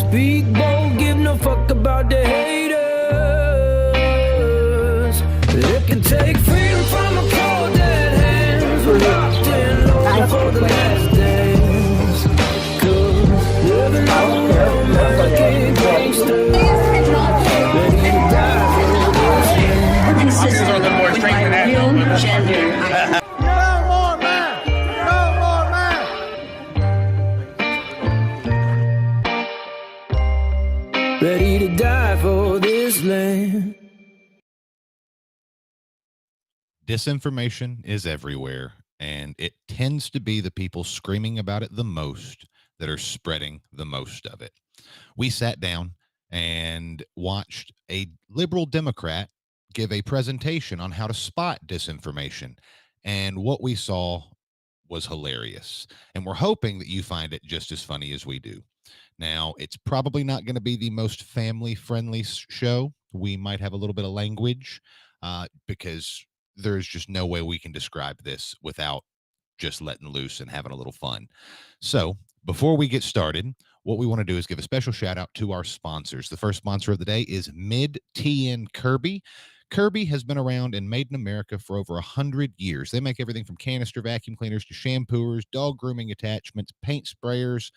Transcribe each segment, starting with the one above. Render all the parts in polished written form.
Speak bold, give no fuck about the haters. It can take freedom from a cold dead hands. We're locked in low for the last days. 'Cause living on American gangsters. Ready to die for this land. This is a little more straight than that. real gender. Ready to die for this land. Disinformation is everywhere, and it tends to be the people screaming about it the most that are spreading the most of it. We sat down and watched a liberal Democrat give a presentation on how to spot disinformation, and what we saw was hilarious, and we're hoping that you find it just as funny as we do. Now, it's probably not going to be the most family-friendly show. We might have a little bit of language because there's just no way we can describe this without just letting loose and having a little fun. So before we get started, what we want to do is give a special shout out to our sponsors. The first sponsor of the day is Mid-TN Kirby. Kirby has been around and made in America for over 100 years. They make everything from canister vacuum cleaners to shampooers, dog grooming attachments, paint sprayers,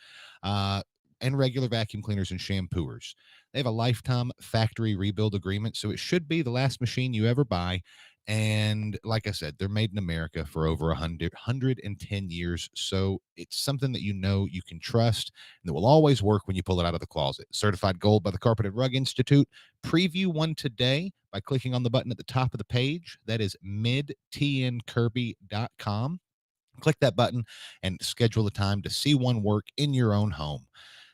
and regular vacuum cleaners and shampooers. They have a lifetime factory rebuild agreement, so it should be the last machine you ever buy. And like I said, they're made in America for over 110 years. So it's something that you know you can trust and that will always work when you pull it out of the closet. Certified gold by the Carpet and Rug Institute. Preview one today by clicking on the button at the top of the page. That is midtnkirby.com. Click that button and schedule a time to see one work in your own home.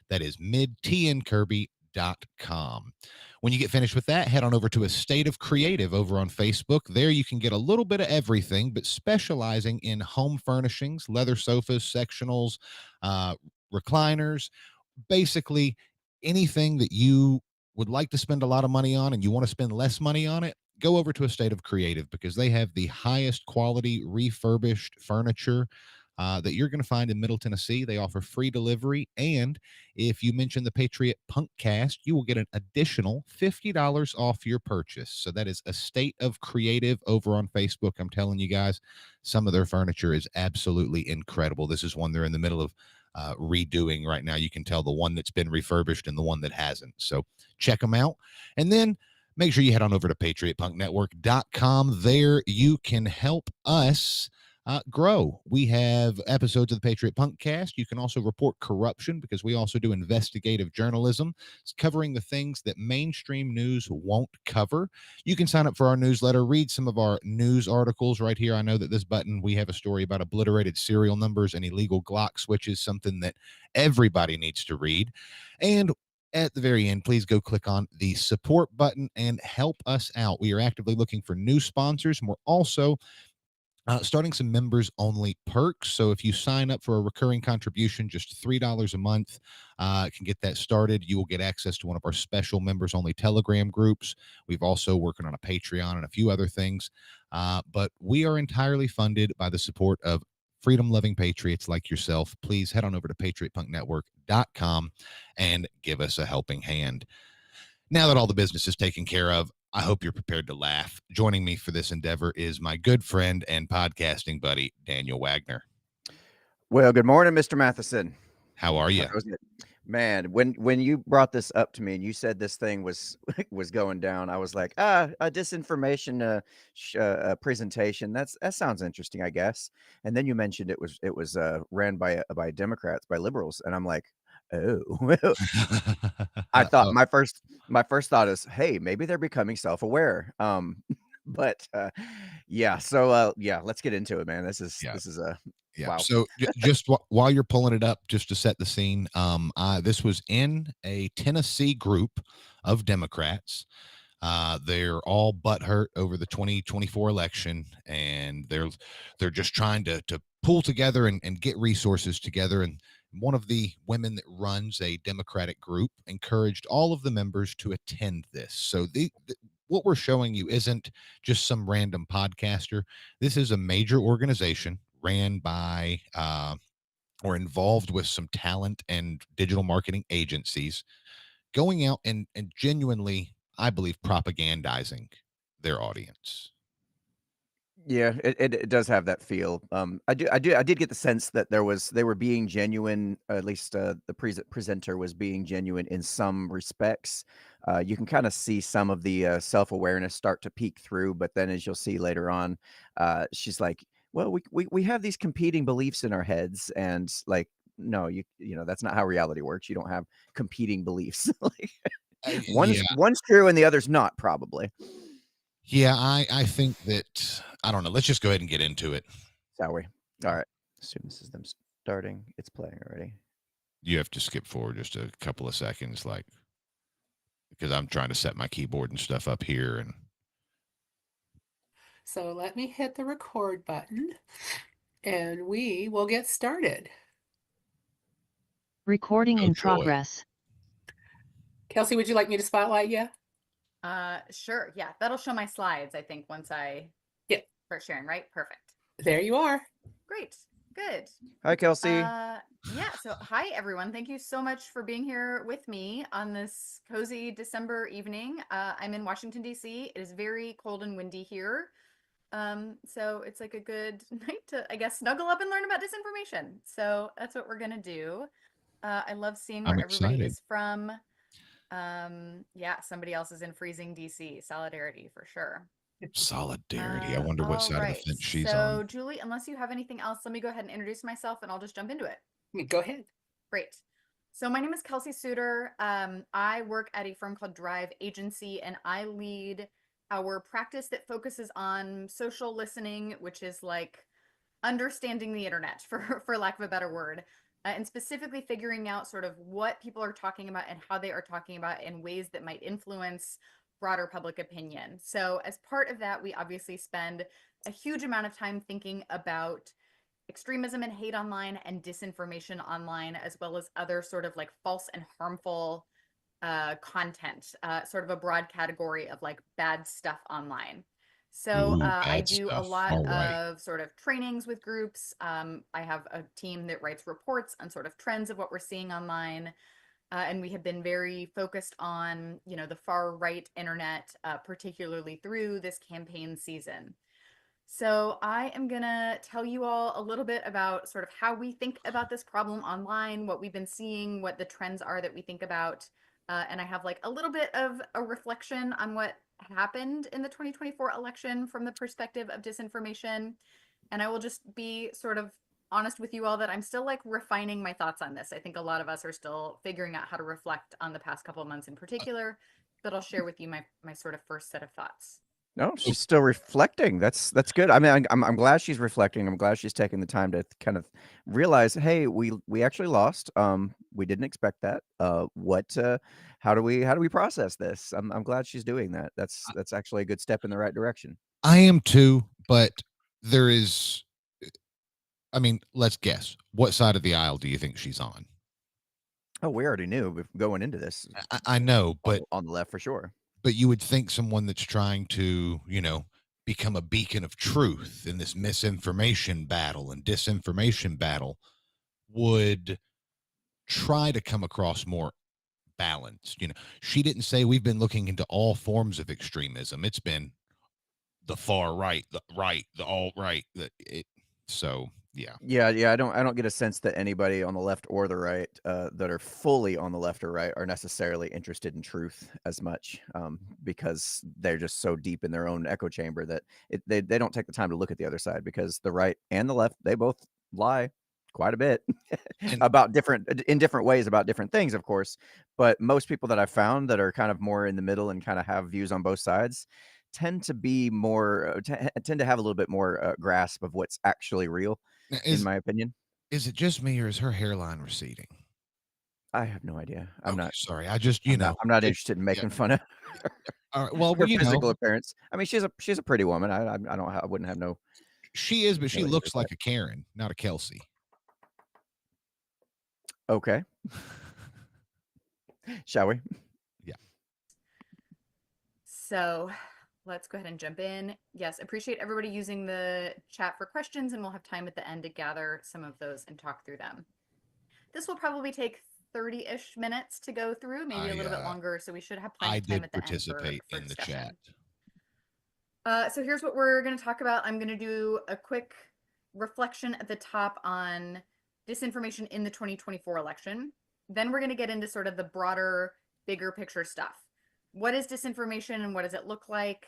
That is midtnkirby.com. When you get finished with that, head on over to A State of Creative over on Facebook. There you can get a little bit of everything, but specializing in home furnishings, leather sofas, sectionals, recliners, basically anything that you would like to spend a lot of money on and you want to spend less money on it. Go over to A State of Creative because they have the highest quality refurbished furniture that you're going to find in Middle Tennessee. They offer free delivery, and if you mention the Patriot Punkcast, you will get an additional $50 off your purchase. So that is A State of Creative over on Facebook. I'm telling you guys, some of their furniture is absolutely incredible. This is one they're in the middle of redoing right now. You can tell the one that's been refurbished and the one that hasn't. So check them out. And then make sure you head on over to patriotpunknetwork.com. There you can help us grow. We have episodes of the Patriot Punkcast. You can also report corruption because we also do investigative journalism. It's covering the things that mainstream news won't cover. You can sign up for our newsletter, read some of our news articles right here. I know that this button, we have a story about obliterated serial numbers and illegal Glock switches, something that everybody needs to read. And at the very end, please go click on the support button and help us out. We are actively looking for new sponsors, and we're also starting some members only perks. So if you sign up for a recurring contribution, just $3 a month, can get that started. You will get access to one of our special members only Telegram groups. We've also working on a Patreon and a few other things. But we are entirely funded by the support of freedom-loving patriots like yourself. Please head on over to patriotpunknetwork.com and give us a helping hand. Now that all the business is taken care of, I hope you're prepared to laugh. Joining me for this endeavor is my good friend and podcasting buddy, Daniel Wagner. Well, good morning, Mr. Matheson. How are you? Man, when you brought this up to me and you said this thing was going down, I was like, a disinformation presentation. That sounds interesting, I guess. And then you mentioned it was ran by Democrats, by liberals, and I'm like, oh. I thought my first thought is, hey, maybe they're becoming self-aware. But yeah, so yeah, let's get into it, man. This is wow. So just while you're pulling it up, just to set the scene, this was in a Tennessee group of Democrats. They're all butthurt over the 2024 election, and they're just trying to pull together and get resources together. And one of the women that runs a Democratic group encouraged all of the members to attend this. So what we're showing you isn't just some random podcaster. This is a major organization ran by or involved with some talent and digital marketing agencies going out and genuinely, I believe, propagandizing their audience. Yeah, it does have that feel. I did get the sense that they were being genuine. At least the presenter was being genuine in some respects. You can kind of see some of the self-awareness start to peek through, but then as you'll see later on, she's like, "Well, we have these competing beliefs in our heads, and like, no, you know that's not how reality works. You don't have competing beliefs. Like Yeah, one's true and the other's not, probably." yeah. I think that I don't know. Let's just go ahead and get into it. Shall we? All right. As soon as this is them starting, it's playing already. You have to skip forward just a couple of seconds, like because I'm trying to set my keyboard and stuff up here, and So let me hit the record button and we will get started. Recording oh in joy. progress. Kelsey, would you like me to spotlight you? Sure. Yeah, that'll show my slides, I think, once I start sharing, right? Perfect. There you are. Great. Good. Hi, Kelsey. Yeah. So hi, everyone. Thank you so much for being here with me on this cozy December evening. I'm in Washington, D.C. It is very cold and windy here. So it's like a good night to, I guess, snuggle up and learn about disinformation. So that's what we're going to do. I love seeing where I'm everybody excited. is from. Yeah, somebody else is in freezing DC. Solidarity for sure. Solidarity. I wonder what All side of the right. fence she's So, on. Julie, unless you have anything else, let me go ahead and introduce myself and I'll just jump into it. Go ahead. Great. So, my name is Kelsey Suter. I work at a firm called Drive Agency, and I lead our practice that focuses on social listening, which is like understanding the internet, for lack of a better word, and specifically figuring out sort of what people are talking about and how they are talking about in ways that might influence broader public opinion. So as part of that, we obviously spend a huge amount of time thinking about extremism and hate online and disinformation online, as well as other sort of like false and harmful content, sort of a broad category of like bad stuff online. So Ooh, I bad do a stuff. lot All right. of sort of trainings with groups. I have a team that writes reports on sort of trends of what we're seeing online. And we have been very focused on, you know, the far right internet, particularly through this campaign season. So I am going to tell you all a little bit about sort of how we think about this problem online, what we've been seeing, what the trends are that we think about. And I have like a little bit of a reflection on what happened in the 2024 election from the perspective of disinformation. And I will just be sort of honest with you all that I'm still like refining my thoughts on this. I think a lot of us are still figuring out how to reflect on the past couple of months in particular, but I'll share with you my sort of first set of thoughts. No, she's still reflecting. That's good. I mean, I'm glad she's reflecting. I'm glad she's taking the time to kind of realize, hey, we actually lost. We didn't expect that. How do we process this? I'm glad she's doing that. That's actually a good step in the right direction. I am too, but there is. I mean, let's guess. What side of the aisle do you think she's on? Oh, we already knew going into this. I know, but on the left for sure. but you would think someone that's trying to, become a beacon of truth in this misinformation battle and disinformation battle would try to come across more balanced. She didn't say we've been looking into all forms of extremism. It's been the far right, the alt right. So yeah. Yeah. I don't get a sense that anybody on the left or the right that are fully on the left or right are necessarily interested in truth as much, because they're just so deep in their own echo chamber that they don't take the time to look at the other side, because the right and the left, they both lie quite a bit in different ways about different things, of course. But most people that I've found that are kind of more in the middle and kind of have views on both sides tend to be more tend to have a little bit more grasp of what's actually real, in my opinion. Is it just me or is her hairline receding? I have no idea. I'm Okay, not sorry. I just, I'm not interested in making fun of all right. Well, her physical appearance. I mean, she's a pretty woman. I wouldn't have no. She is, but she No issue looks with like that. a Karen, not a Kelsey. Okay. Shall we? Yeah. So let's go ahead and jump in. Yes, appreciate everybody using the chat for questions, and we'll have time at the end to gather some of those and talk through them. This will probably take 30-ish minutes to go through, maybe a little bit longer. So we should have plenty I of time did at the end participate for in the discussion. chat. So here's what we're going to talk about. I'm going to do a quick reflection at the top on disinformation in the 2024 election. Then we're going to get into sort of the broader, bigger picture stuff. What is disinformation and what does it look like?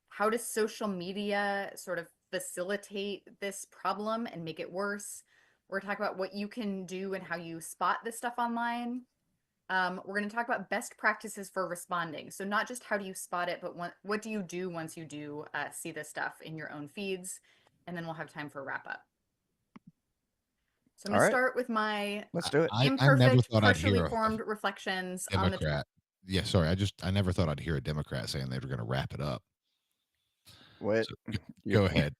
How does social media sort of facilitate this problem and make it worse? We're going to talk about what you can do and how you spot this stuff online. We're going to talk about best practices for responding. So not just how do you spot it, but what do you do once you do see this stuff in your own feeds? And then we'll have time for a wrap up. So I'm going to start with my Let's do it. I never imperfect, thought I'd partially hear a formed reflections on the Democrat. Yeah, sorry. I never thought I'd hear a Democrat saying they were going to wrap it up. What? So, go ahead.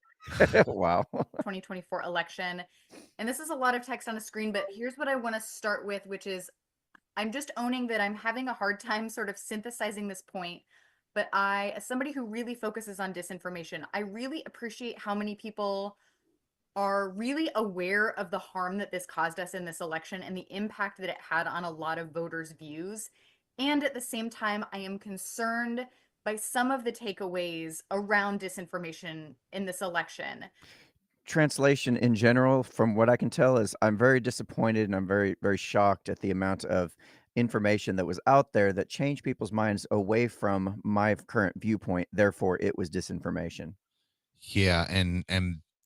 Wow. 2024 election. And this is a lot of text on the screen, but here's what I want to start with, which is I'm just owning that I'm having a hard time sort of synthesizing this point. But as somebody who really focuses on disinformation, I really appreciate how many people are really aware of the harm that this caused us in this election and the impact that it had on a lot of voters' views. And at the same time, I am concerned by some of the takeaways around disinformation in this election. Translation in general, from what I can tell, is I'm very disappointed and I'm very, very shocked at the amount of information that was out there that changed people's minds away from my current viewpoint. Therefore, it was disinformation. Yeah, and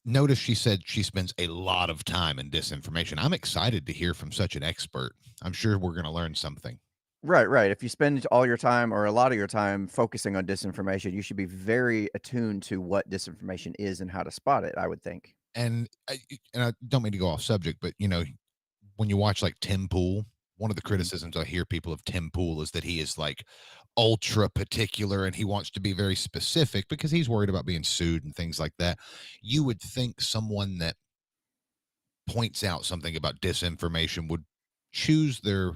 notice she said she spends a lot of time in disinformation. I'm excited to hear from such an expert. I'm sure we're going to learn something. Right. If you spend all your time or a lot of your time focusing on disinformation, you should be very attuned to what disinformation is and how to spot it, I would think. And I don't mean to go off subject, but when you watch like Tim Pool, one of the criticisms I hear people of Tim Pool is that he is like ultra particular and he wants to be very specific because he's worried about being sued and things like that. You would think someone that points out something about disinformation would choose the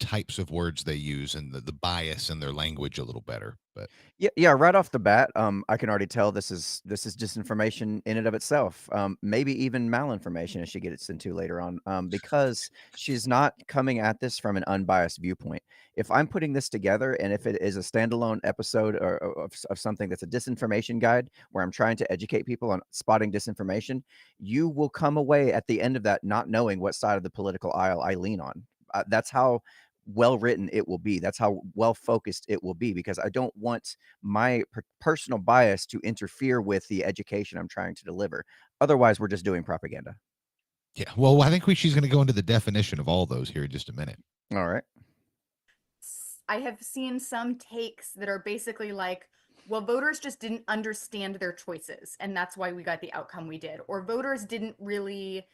types of words they use and the bias in their language a little better. But Yeah, right off the bat, I can already tell this is disinformation in and of itself. Maybe even malinformation, as she gets into later on, because she's not coming at this from an unbiased viewpoint. If I'm putting this together, and if it is a standalone episode of something that's a disinformation guide, where I'm trying to educate people on spotting disinformation, you will come away at the end of that not knowing what side of the political aisle I lean on. That's how well written it will be. That's how well focused it will be, because I don't want my personal bias to interfere with the education I'm trying to deliver. Otherwise, we're just doing propaganda. yeah, well, I think she's going to go into the definition of all those here in just a minute. All right. I have seen some takes that are basically like, well, voters just didn't understand their choices, and that's why we got the outcome we did. Or voters didn't really,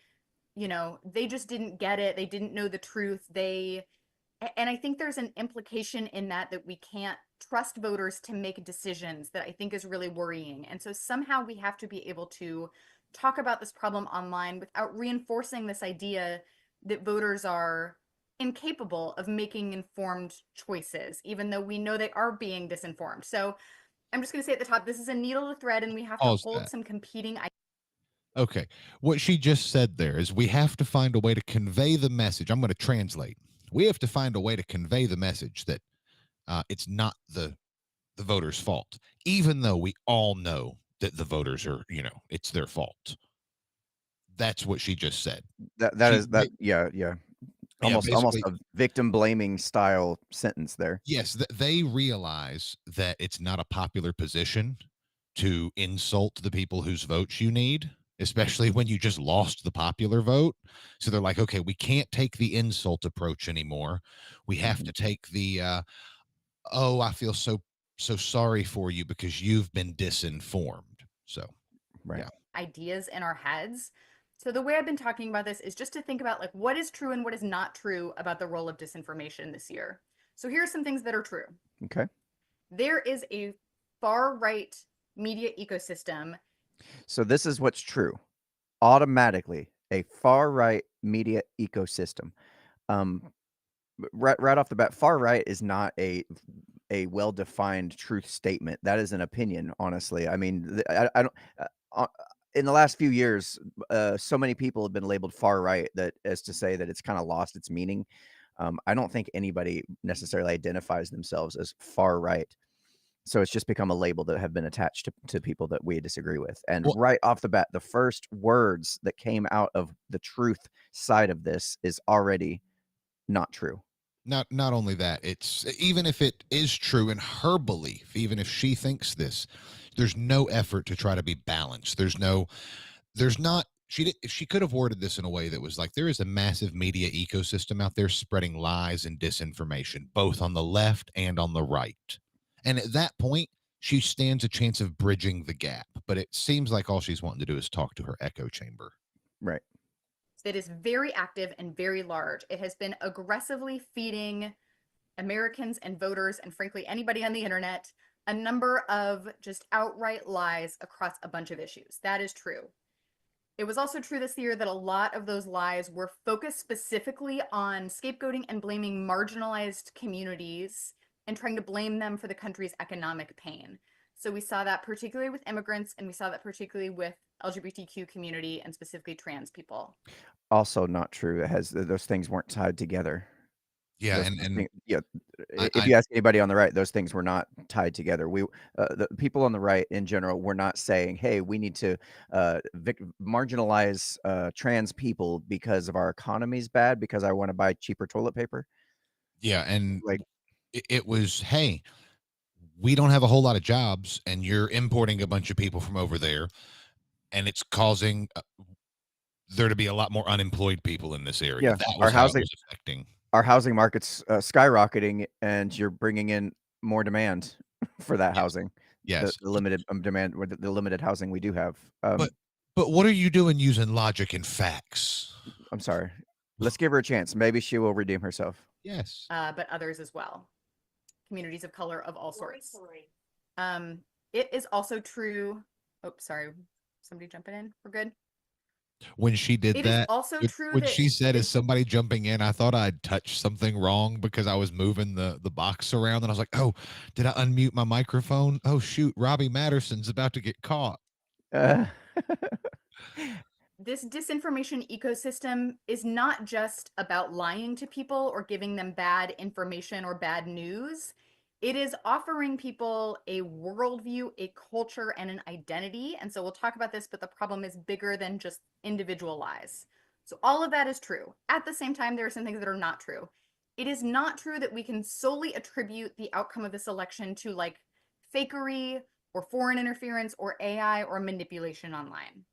they just didn't get it. They didn't know the truth. And I think there's an implication in that we can't trust voters to make decisions that I think is really worrying. And so somehow we have to be able to talk about this problem online without reinforcing this idea that voters are incapable of making informed choices, even though we know they are being disinformed. So I'm just going to say at the top, this is a needle to thread, and we have to hold some competing ideas. Okay. What she just said there is we have to find a way to convey the message. I'm going to translate. We have to find a way to convey the message that it's not the voters' fault, even though we all know that the voters are, it's their fault. That's what she just said. Yeah. Almost a victim blaming style sentence there. Yes, they realize that it's not a popular position to insult the people whose votes you need, especially when you just lost the popular vote. So they're like, okay, we can't take the insult approach anymore. We have to take the I feel so sorry for you because you've been disinformed. So right. Yeah. Ideas in our heads. So the way I've been talking about this is just to think about like what is true and what is not true about the role of disinformation this year. So here are some things that are true. Okay. There is a far-right media ecosystem. So this is what's true. Automatically, a far-right media ecosystem. Right off the bat, far-right is not a well-defined truth statement. That is an opinion, honestly. I mean, I don't... in the last few years, so many people have been labeled far right that as to say that it's kind of lost its meaning. I don't think anybody necessarily identifies themselves as far right. So it's just become a label that have been attached to people that we disagree with. And Well, right off the bat, the first words that came out of the truth side of this is already not true. not only that, it's even if it is true in her belief, even if she thinks this, there's no effort to try to be balanced. There's not she could have worded this in a way that was like, there is a massive media ecosystem out there spreading lies and disinformation, both on the left and on the right. And at that point, she stands a chance of bridging the gap. But it seems like all she's wanting to do is talk to her echo chamber. Right. That is very active and very large. It has been aggressively feeding Americans and voters, and frankly, anybody on the internet, a number of just outright lies across a bunch of issues. That is true. It was also true this year that a lot of those lies were focused specifically on scapegoating and blaming marginalized communities and trying to blame them for the country's economic pain. So we saw that particularly with immigrants, and we saw that particularly with LGBTQ community and specifically trans people. Also not true. It has those things weren't tied together. Yeah, Those and things, yeah. I, If you ask anybody on the right, those things were not tied together. The people on the right in general were not saying, "Hey, we need to marginalize trans people because of our economy's bad because I want to buy cheaper toilet paper." yeah, and Like, it was, hey, we don't have a whole lot of jobs, and you're importing a bunch of people from over there, and it's causing there to be a lot more unemployed people in this area. yeah, That was how it was affecting. our housing market's skyrocketing, and you're bringing in more demand for that housing. Yes, The limited demand, or the limited housing we do have. but what are you doing using logic and facts? I'm sorry. Let's give her a chance. Maybe she will redeem herself. Yes. But others as well. Communities of color of all sorts. It is also true. Oh, sorry. Somebody jumping in. We're good. When she did It that, is also when, true when that she said, "Is somebody jumping in?" I thought I'd touched something wrong because I was moving the box around, and I was like, "Oh, did I unmute my microphone? Oh shoot, Robbie Matterson's about to get caught." This disinformation ecosystem is not just about lying to people or giving them bad information or bad news. It is offering people a worldview, a culture, and an identity. And so we'll talk about this, but the problem is bigger than just individual lies. So all of that is true. At the same time, there are some things that are not true. It is not true that we can solely attribute the outcome of this election to like fakery or foreign interference or AI or manipulation online.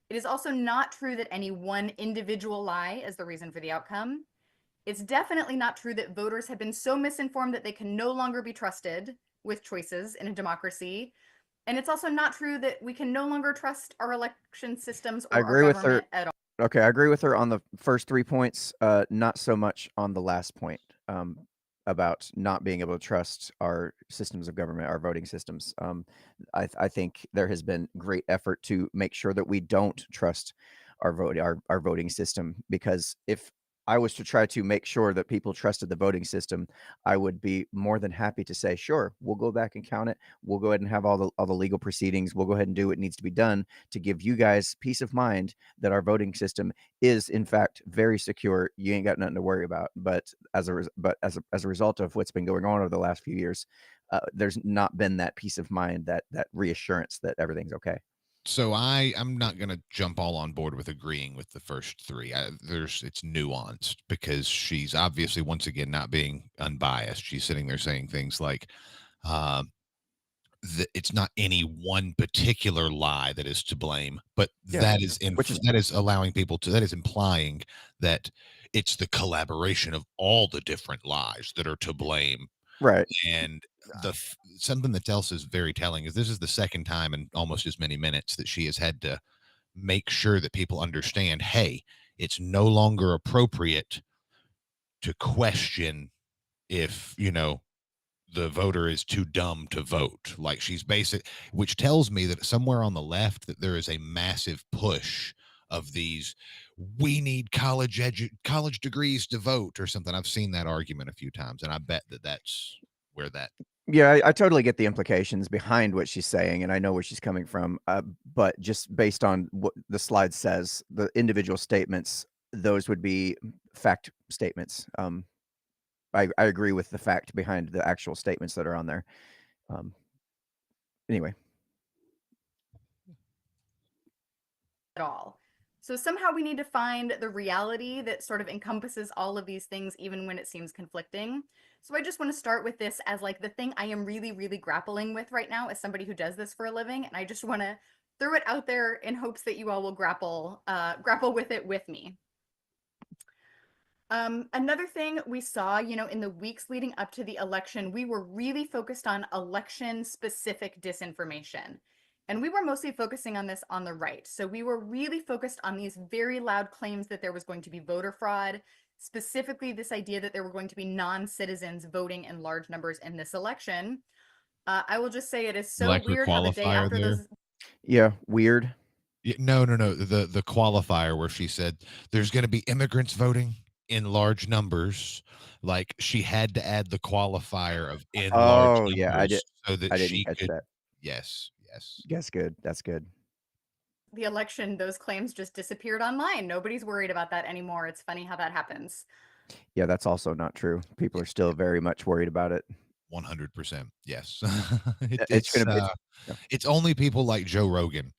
It is also not true that any one individual lie is the reason for the outcome. It's definitely not true that voters have been so misinformed that they can no longer be trusted with choices in a democracy. And it's also not true that we can no longer trust our election systems or our government at all. Okay, I agree with her on the first 3 points, not so much on the last point, about not being able to trust our systems of government, our voting systems. I think there has been great effort to make sure that we don't trust our voting system, because if I was to try to make sure that people trusted the voting system, I would be more than happy to say, sure, we'll go back and count it. We'll go ahead and have all the legal proceedings. We'll go ahead and do what needs to be done to give you guys peace of mind that our voting system is in fact very secure. You ain't got nothing to worry about. But as a result of what's been going on over the last few years, there's not been that peace of mind, that reassurance that everything's okay. So I'm not going to jump all on board with agreeing with the first three. It's nuanced because she's obviously, once again, not being unbiased. She's sitting there saying things like, it's not any one particular lie that is to blame, but that is allowing people to, that is implying that it's the collaboration of all the different lies that are to blame. Right. And something that else is very telling is this is the second time in almost as many minutes that she has had to make sure that people understand, hey, it's no longer appropriate to question if, the voter is too dumb to vote. Like, she's which tells me that somewhere on the left that there is a massive push of these, we need college degrees to vote or something. I've seen that argument a few times, and I bet that's where that. Yeah, I totally get the implications behind what she's saying, and I know where she's coming from. But just based on what the slide says, the individual statements, those would be fact statements. I agree with the fact behind the actual statements that are on there. Anyway, at all. So somehow we need to find the reality that sort of encompasses all of these things, even when it seems conflicting. So I just want to start with this as like the thing I am really, really grappling with right now as somebody who does this for a living, and I just want to throw it out there in hopes that you all will grapple with it with me. Another thing we saw, in the weeks leading up to the election, we were really focused on election-specific disinformation. And we were mostly focusing on this on the right. So we were really focused on these very loud claims that there was going to be voter fraud, specifically this idea that there were going to be non-citizens voting in large numbers in this election. I will just say it is You so like her weird how the day qualifier after there? those. yeah, weird. No. The qualifier where she said there's going to be immigrants voting in large numbers. Like she had to add the qualifier of in large Oh yeah, numbers so that I didn't she catch could. that. Yes. That's good. That's good. The election, those claims just disappeared online. Nobody's worried about that anymore. It's funny how that happens. Yeah, that's also not true. People are still very much worried about it. 100%. Yes. It's gonna be. Yeah. It's only people like Joe Rogan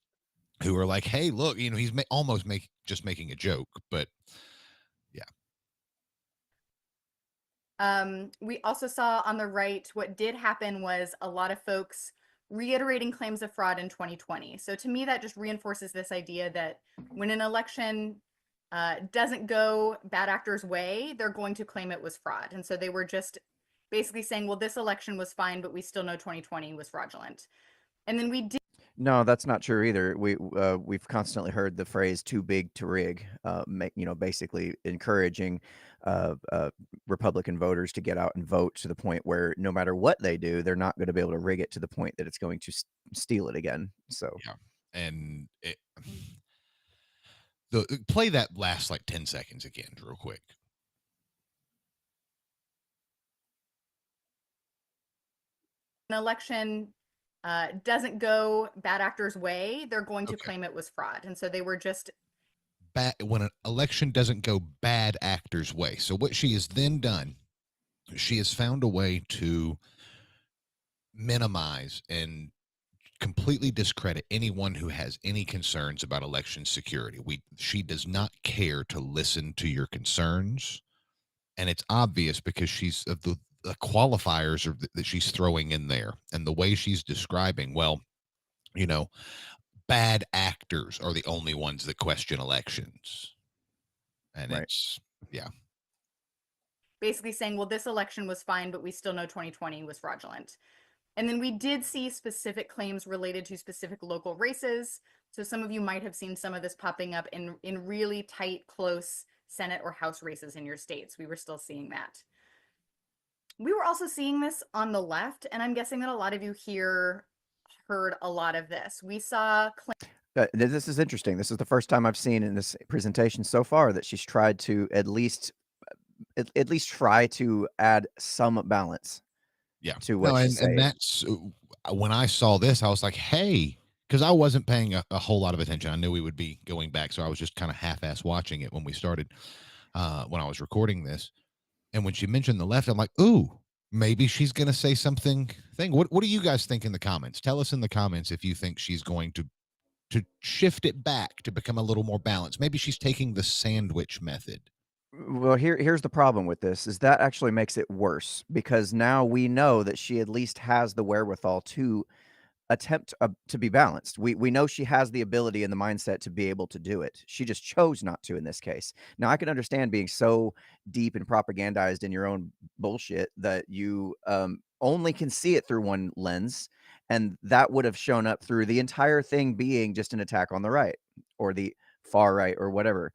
who are like, hey, look, he's almost just making a joke, but yeah. We also saw on the right, what did happen was a lot of folks reiterating claims of fraud in 2020. So to me, that just reinforces this idea that when an election doesn't go bad actors' way, they're going to claim it was fraud. And so they were just basically saying, well, this election was fine, but we still know 2020 was fraudulent. And then we did. No, that's not true either. We've constantly heard the phrase "too big to rig," basically encouraging Republican voters to get out and vote to the point where no matter what they do, they're not going to be able to rig it to the point that it's going to steal it again. So Yeah. And play that last like 10 seconds again, real quick. An election doesn't go bad actors' way, they're going to Okay. claim it was fraud. And so they were just. When an election doesn't go bad actors' way. So what she has then done, she has found a way to minimize and completely discredit anyone who has any concerns about election security. She does not care to listen to your concerns, and it's obvious because she's of the qualifiers that she's throwing in there and the way she's describing. Well, bad actors are the only ones that question elections, and Right. it's basically saying, well, this election was fine, but we still know 2020 was fraudulent. And then we did see specific claims related to specific local races. So some of you might have seen some of this popping up in really tight, close Senate or House races in your states. We were still seeing that. We were also seeing this on the left, and I'm guessing that a lot of you here heard a lot of this. We saw This is interesting. This is the first time I've seen in this presentation so far that she's tried to at least try to add some balance yeah. to what she's saying. And that's when I saw this, I was like, hey, because I wasn't paying a whole lot of attention. I knew we would be going back, so I was just kind of half-ass watching it when we started, when I was recording this. And when she mentioned the left, I'm like, ooh, maybe she's going to say something. What do you guys think in the comments? Tell us in the comments if you think she's going to shift it back to become a little more balanced. Maybe she's taking the sandwich method. Well, here's the problem with this is that actually makes it worse because now we know that she at least has the wherewithal to attempt to be balanced. We know she has the ability and the mindset to be able to do it. She just chose not to in this case. Now, I can understand being so deep and propagandized in your own bullshit that you only can see it through one lens, and that would have shown up through the entire thing being just an attack on the right or the far right or whatever.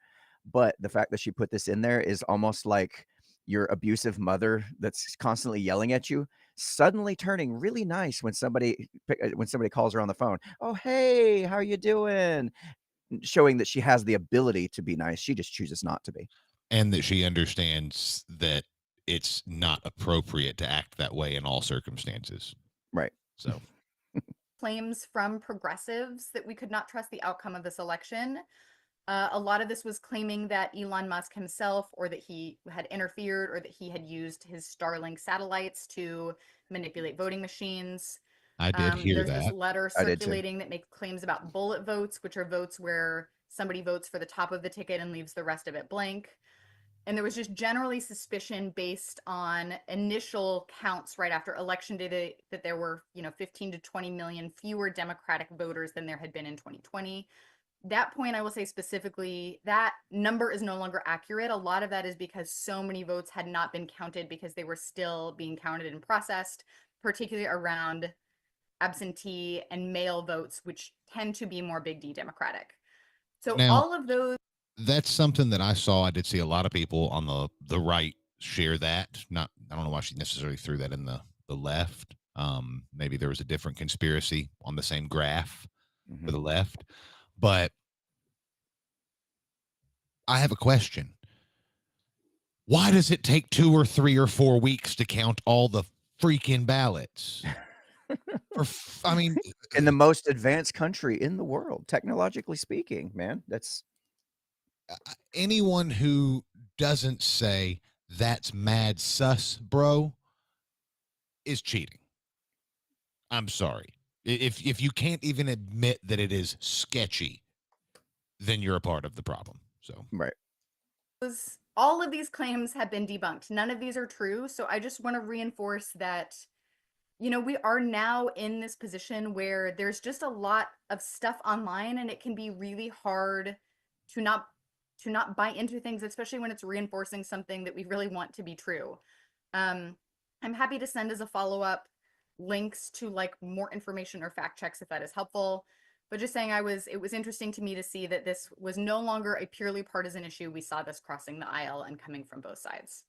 But the fact that she put this in there is almost like your abusive mother that's constantly yelling at you suddenly turning really nice when somebody calls her on the phone. Oh, hey, how are you doing? Showing that she has the ability to be nice. She just chooses not to be. And that she understands that it's not appropriate to act that way in all circumstances. Right. So claims from progressives that we could not trust the outcome of this election. A lot of this was claiming that Elon Musk himself, or that he had interfered, or that he had used his Starlink satellites to manipulate voting machines. I did hear There's this that. letter I did too. circulating that makes claims about bullet votes, which are votes where somebody votes for the top of the ticket and leaves the rest of it blank. And there was just generally suspicion based on initial counts right after election day that there were, 15 to 20 million fewer Democratic voters than there had been in 2020. That point, I will say specifically, that number is no longer accurate. A lot of that is because so many votes had not been counted because they were still being counted and processed, particularly around absentee and mail votes, which tend to be more big D Democratic. So Now, all of those. that's something that I saw. I did see a lot of people on the right share that. Not, I don't know why she necessarily threw that in the left. Maybe there was a different conspiracy on the same graph for the left. But I have a question. Why does it take 2 or 3 or 4 weeks to count all the freaking ballots? I mean, In the most advanced country in the world, technologically speaking, man, that's anyone who doesn't say that's mad sus, bro, is cheating. I'm sorry. If you can't even admit that it is sketchy, then you're a part of the problem. So right. All of these claims have been debunked. None of these are true. So I just want to reinforce that, we are now in this position where there's just a lot of stuff online, and it can be really hard to not buy into things, especially when it's reinforcing something that we really want to be true. I'm happy to send as a follow-up links to like more information or fact checks if that is helpful. But just saying, it was interesting to me to see that this was no longer a purely partisan issue. We saw this crossing the aisle and coming from both sides.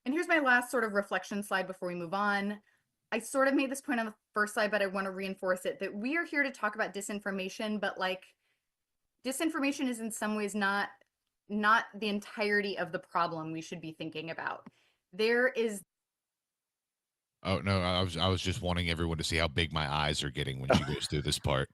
And here's my last sort of reflection slide before we move on. I sort of made this point on the first slide, but I want to reinforce it, that we are here to talk about disinformation, but like disinformation is in some ways not the entirety of the problem we should be thinking about. There is. Oh no, I was just wanting everyone to see how big my eyes are getting when she goes through this part.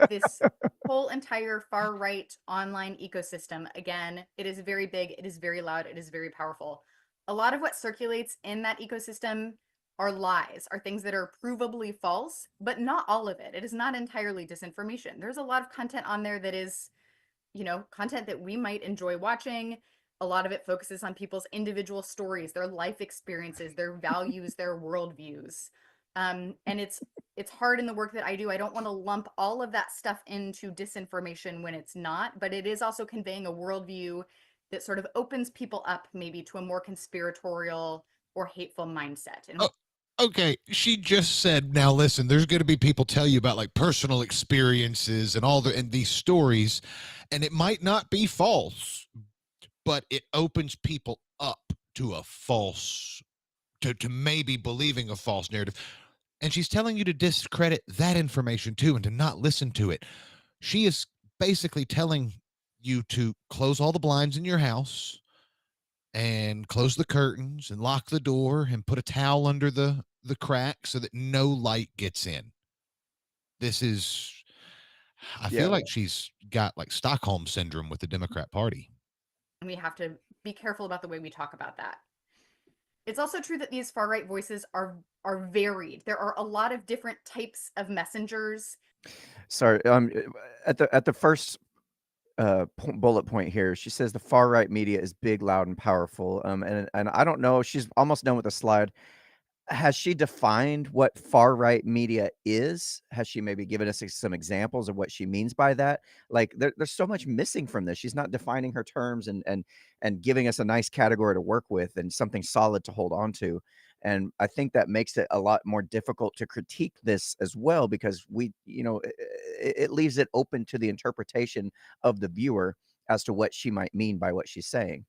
This whole entire far right online ecosystem, again, it is very big, it is very loud, it is very powerful. A lot of what circulates in that ecosystem are lies, are things that are provably false, but not all of it. It is not entirely disinformation. There's a lot of content on there that is, content that we might enjoy watching. A lot of it focuses on people's individual stories, their life experiences, their values, their worldviews. And it's hard in the work that I do. I don't want to lump all of that stuff into disinformation when it's not, but it is also conveying a worldview that sort of opens people up maybe to a more conspiratorial or hateful mindset. And Okay, she just said, now listen, there's going to be people tell you about like personal experiences and and these stories, and it might not be false, but it opens people up to a false, to maybe believing a false narrative. And she's telling you to discredit that information too and to not listen to it. She is basically telling you to close all the blinds in your house and close the curtains and lock the door and put a towel under the crack so that no light gets in. This is, I feel like she's got like Stockholm syndrome with the Democrat Party. And we have to be careful about the way we talk about that. It's also true that these far right voices are varied. There are a lot of different types of messengers. Sorry. At the first bullet point here, she says the far right media is big, loud, and powerful. And I don't know. She's almost done with the slide. Has she defined what far right media is? Has she maybe given us some examples of what she means by that? Like there's so much missing from this. She's not defining her terms and giving us a nice category to work with and something solid to hold on to. And I think that makes it a lot more difficult to critique this as well, because it leaves it open to the interpretation of the viewer as to what she might mean by what she's saying.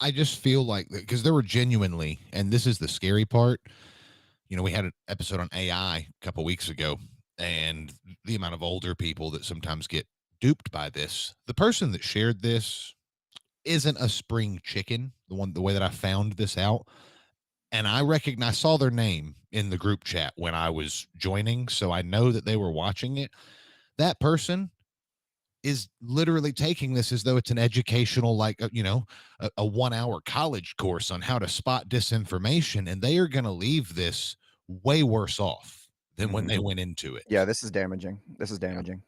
I just feel like, because there were genuinely, and this is the scary part, we had an episode on AI a couple weeks ago, and the amount of older people that sometimes get duped by this. The person that shared this isn't a spring chicken, the way that I found this out. And I saw their name in the group chat when I was joining, so I know that they were watching it. That person is literally taking this as though it's an educational, like, a 1 hour college course on how to spot disinformation. And they are going to leave this way worse off than when they went into it. Yeah, this is damaging. This is damaging.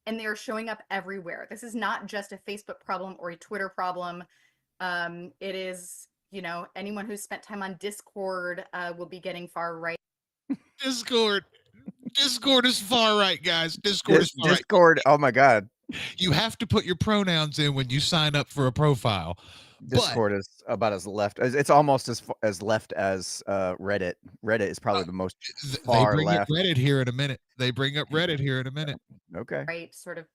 And they are showing up everywhere. This is not just a Facebook problem or a Twitter problem. It is, anyone who's spent time on Discord will be getting far right. Discord is far right, guys. Discord is far right. Discord. Oh my God. You have to put your pronouns in when you sign up for a profile. Discord is about as left. It's almost as left as Reddit. Reddit is probably the most far they bring left. up Reddit here in a minute. Okay. Right, sort of,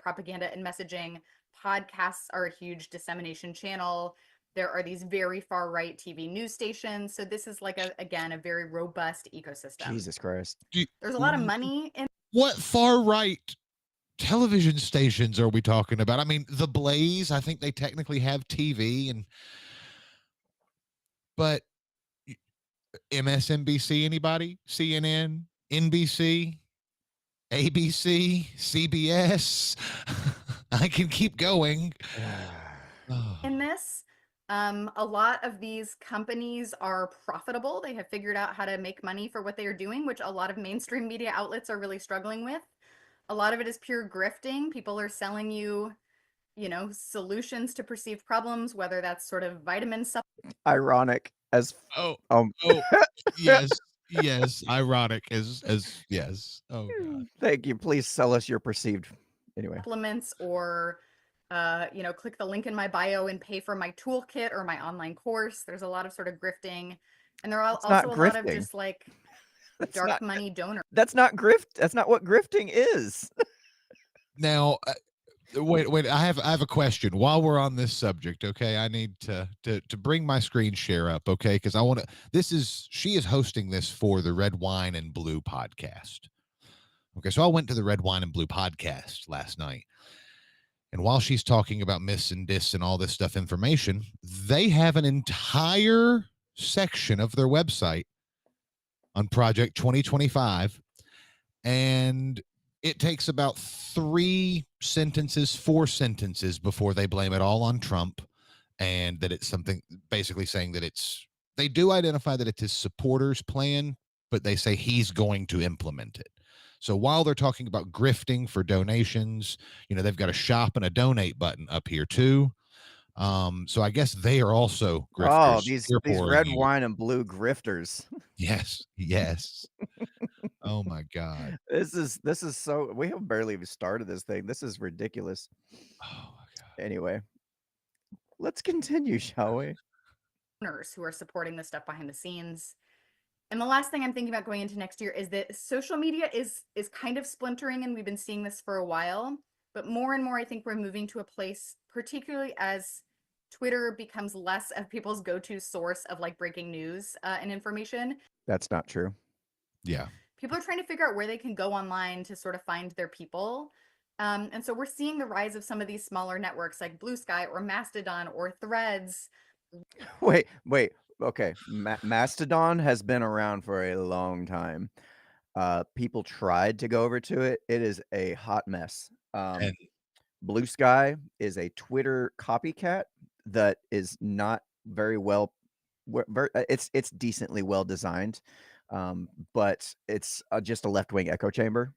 propaganda and messaging. Podcasts are a huge dissemination channel. There are these very far right TV news stations. So this is like a very robust ecosystem. Jesus Christ. There's a lot of money in. What far right television stations are we talking about? I mean, The Blaze, I think they technically have TV, but MSNBC, anybody? CNN, NBC, ABC, CBS. I can keep going. In this, a lot of these companies are profitable. They have figured out how to make money for what they are doing, which a lot of mainstream media outlets are really struggling with. A lot of it is pure grifting. People are selling you, solutions to perceived problems, whether that's sort of vitamin supplements. Ironic as yes, ironic as yes. Oh God. Thank you. Please sell us your perceived supplements, or click the link in my bio and pay for my toolkit or my online course. There's a lot of sort of grifting, and there are also a lot of just like dark money donors. That's not grift. That's not what grifting is. Now, wait. I have a question while we're on this subject. Okay, I need to bring my screen share up. Okay, because I want to. She is hosting this for the Red Wine and Blue podcast. Okay, so I went to the Red Wine and Blue podcast last night, and while she's talking about mis and dis and all this stuff, information, they have an entire section of their website on Project 2025, and it takes about 4 sentences before they blame it all on Trump, and that it's something basically saying that they do identify that it's his supporters' plan, but they say he's going to implement it. So while they're talking about grifting for donations, they've got a shop and a donate button up here too. So I guess they are also grifters. Oh, these Red Wine and Blue grifters. Yes. Oh my God. This is so, we have barely even started this thing. This is ridiculous. Oh my God. Anyway, let's continue, shall we? Who are supporting this stuff behind the scenes. And the last thing I'm thinking about going into next year is that social media is kind of splintering, and we've been seeing this for a while. But more and more, I think we're moving to a place, particularly as Twitter becomes less of people's go-to source of like breaking news and information. That's not true. Yeah. People are trying to figure out where they can go online to sort of find their people. And so we're seeing the rise of some of these smaller networks like Blue Sky or Mastodon or Threads. Wait. Okay. Mastodon has been around for a long time. People tried to go over to it. It is a hot mess. Blue Sky is a Twitter copycat that is not very well. It's decently well designed, but it's just a left-wing echo chamber.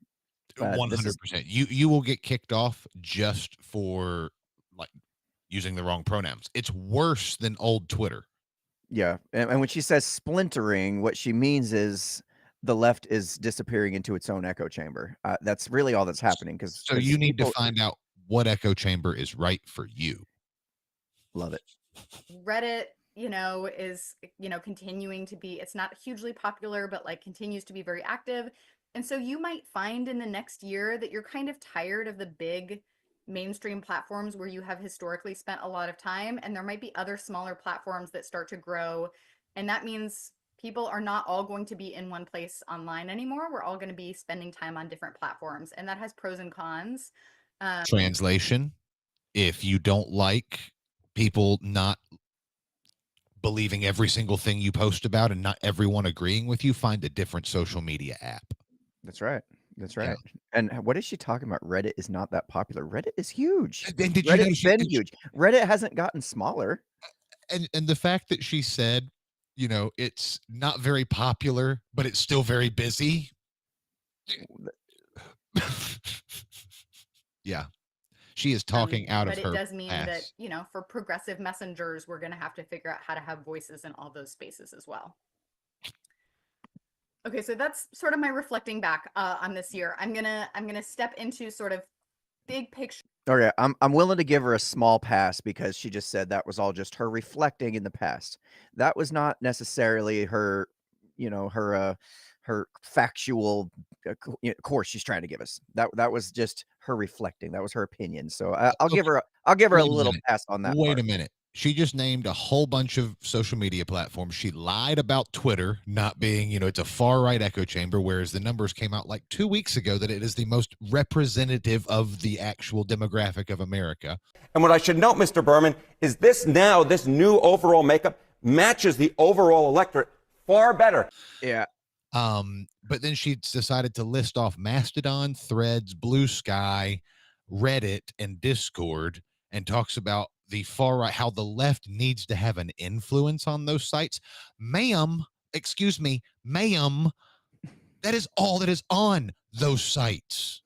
100%. You will get kicked off just for like using the wrong pronouns. It's worse than old Twitter. Yeah, and when she says splintering, what she means is the left is disappearing into its own echo chamber. That's really all that's happening. So you need to find out what echo chamber is right for you. Love it. Reddit, is, continuing to be, it's not hugely popular, but like continues to be very active. And so you might find in the next year that you're kind of tired of the big mainstream platforms where you have historically spent a lot of time, and there might be other smaller platforms that start to grow. And that means people are not all going to be in one place online anymore. We're all going to be spending time on different platforms, and that has pros and cons. Translation: if you don't like people not believing every single thing you post about and not everyone agreeing with you, find a different social media app. That's right. That's Yeah. right. And what is she talking about? Reddit is not that popular. Reddit is huge. And did you know Reddit's been huge. Reddit hasn't gotten smaller. and the fact that she said, it's not very popular, but it's still very busy. Yeah. She is talking out of But her it does mean that, ass. for progressive messengers, we're going to have to figure out how to have voices in all those spaces as well. Okay, so that's sort of my reflecting back on this year. I'm gonna step into sort of big picture. Okay, I'm willing to give her a small pass because she just said that was all just her reflecting in the past. That was not necessarily her, her factual course she's trying to give us. That was just her reflecting. That was her opinion. So I'll give her a Wait a little minute. pass on that. Wait part. a minute. She just named a whole bunch of social media platforms. She lied about Twitter not being, it's a far right echo chamber, whereas the numbers came out like 2 weeks ago that it is the most representative of the actual demographic of America. And what I should note, Mr. Berman, is this new overall makeup matches the overall electorate far better. Yeah. But then she decided to list off Mastodon, Threads, Blue Sky, Reddit, and Discord, and talks about the far right, how the left needs to have an influence on those sites. Excuse me, ma'am, that is all that is on those sites.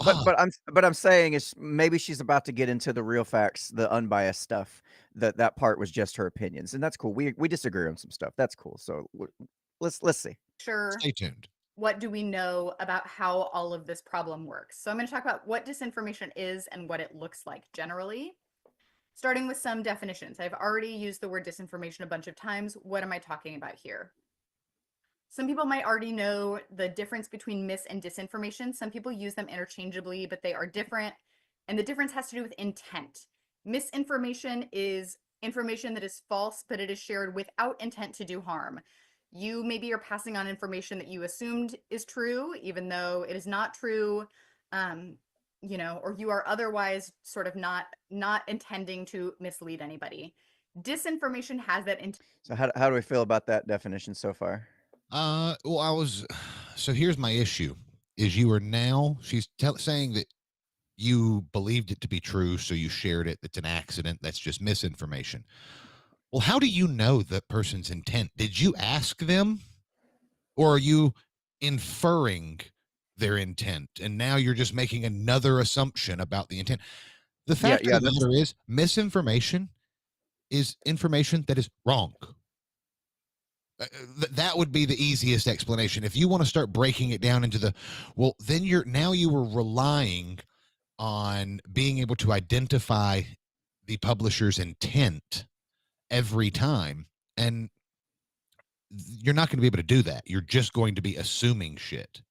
But I'm saying is maybe she's about to get into the real facts, the unbiased stuff. That part was just her opinions, and that's cool. We disagree on some stuff. That's cool. So let's see. Sure. Stay tuned. What do we know about how all of this problem works? So I'm going to talk about what disinformation is and what it looks like generally. Starting with some definitions. I've already used the word disinformation a bunch of times. What am I talking about here? Some people might already know the difference between mis and disinformation. Some people use them interchangeably, but they are different. And the difference has to do with intent. Misinformation is information that is false, but it is shared without intent to do harm. You maybe are passing on information that you assumed is true, even though it is not true, or you are otherwise sort of not intending to mislead anybody. Disinformation has that intent. So how do we feel about that definition so far? So here's my issue is she's saying that you believed it to be true, so you shared it. It's an accident. That's just misinformation. Well, how do you know that person's intent? Did you ask them, or are you inferring their intent? And now you're just making another assumption about the intent. The fact of the matter is, misinformation is information that is wrong. That would be the easiest explanation. If you want to start breaking it down into then you were relying on being able to identify the publisher's intent every time, and you're not going to be able to do that. You're just going to be assuming shit.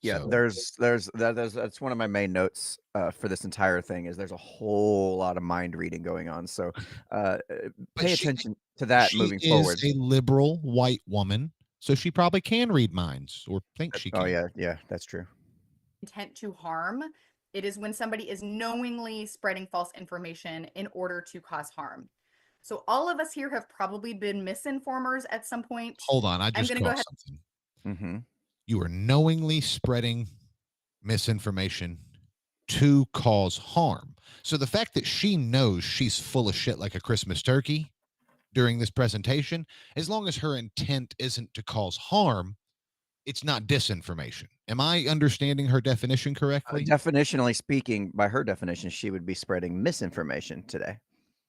Yeah, So, that's one of my main notes for this entire thing is there's a whole lot of mind reading going on. So pay attention to that moving forward. She is a liberal white woman, so she probably can read minds or think she can. Oh yeah, that's true. Intent to harm. It is when somebody is knowingly spreading false information in order to cause harm. So all of us here have probably been misinformers at some point. Hold on, I just caught something. Mm-hmm. You are knowingly spreading misinformation to cause harm. So the fact that she knows she's full of shit like a Christmas turkey during this presentation, as long as her intent isn't to cause harm, it's not disinformation. Am I understanding her definition correctly? Definitionally speaking, by her definition, she would be spreading misinformation today.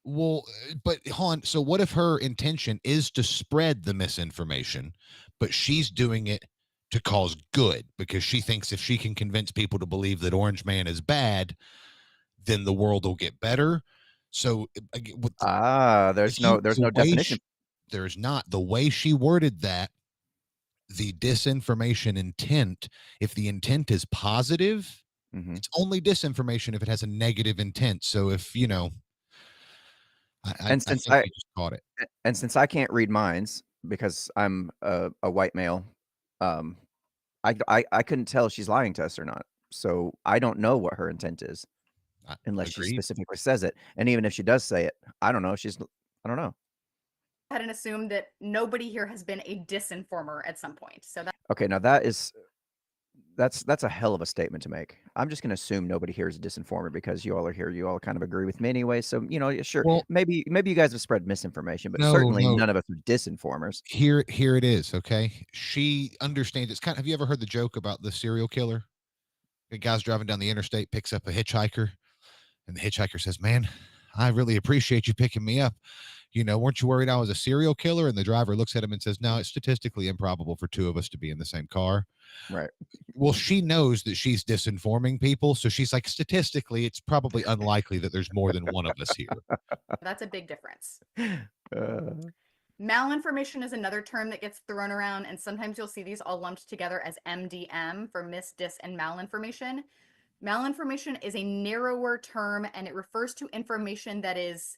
Well, but Han, so what if her intention is to spread the misinformation, but she's doing it to cause good because she thinks if she can convince people to believe that Orange Man is bad, then the world will get better. So there's no definition. There's not. The way she worded that, the disinformation intent, if the intent is positive, it's only disinformation if it has a negative intent. So if, I just caught it. And since I can't read minds because I'm a white male, I couldn't tell if she's lying to us or not. So I don't know what her intent is unless she specifically says it. And even if she does say it, I don't know. I don't know. I hadn't assumed that nobody here has been a disinformer at some point. So that okay. Now that is that's a hell of a statement to make. I'm just gonna assume nobody here is a disinformer because you all are here. You all kind of agree with me anyway. So, yeah, sure. Well, Maybe you guys have spread misinformation, but no, certainly no. none of us are disinformers. Here it is. Okay, she understands. It's kind of. Have you ever heard the joke about the serial killer? The guy's driving down the interstate, picks up a hitchhiker, and the hitchhiker says, "Man, I really appreciate you picking me up. Weren't you worried I was a serial killer?" And the driver looks at him and says, "No, it's statistically improbable for two of us to be in the same car." Right. Well, she knows that she's disinforming people, so she's like, statistically, it's probably unlikely that there's more than one of us here. That's a big difference. Uh, Malinformation is another term that gets thrown around, and sometimes you'll see these all lumped together as MDM for mis, dis, and malinformation. Malinformation is a narrower term, and it refers to information that is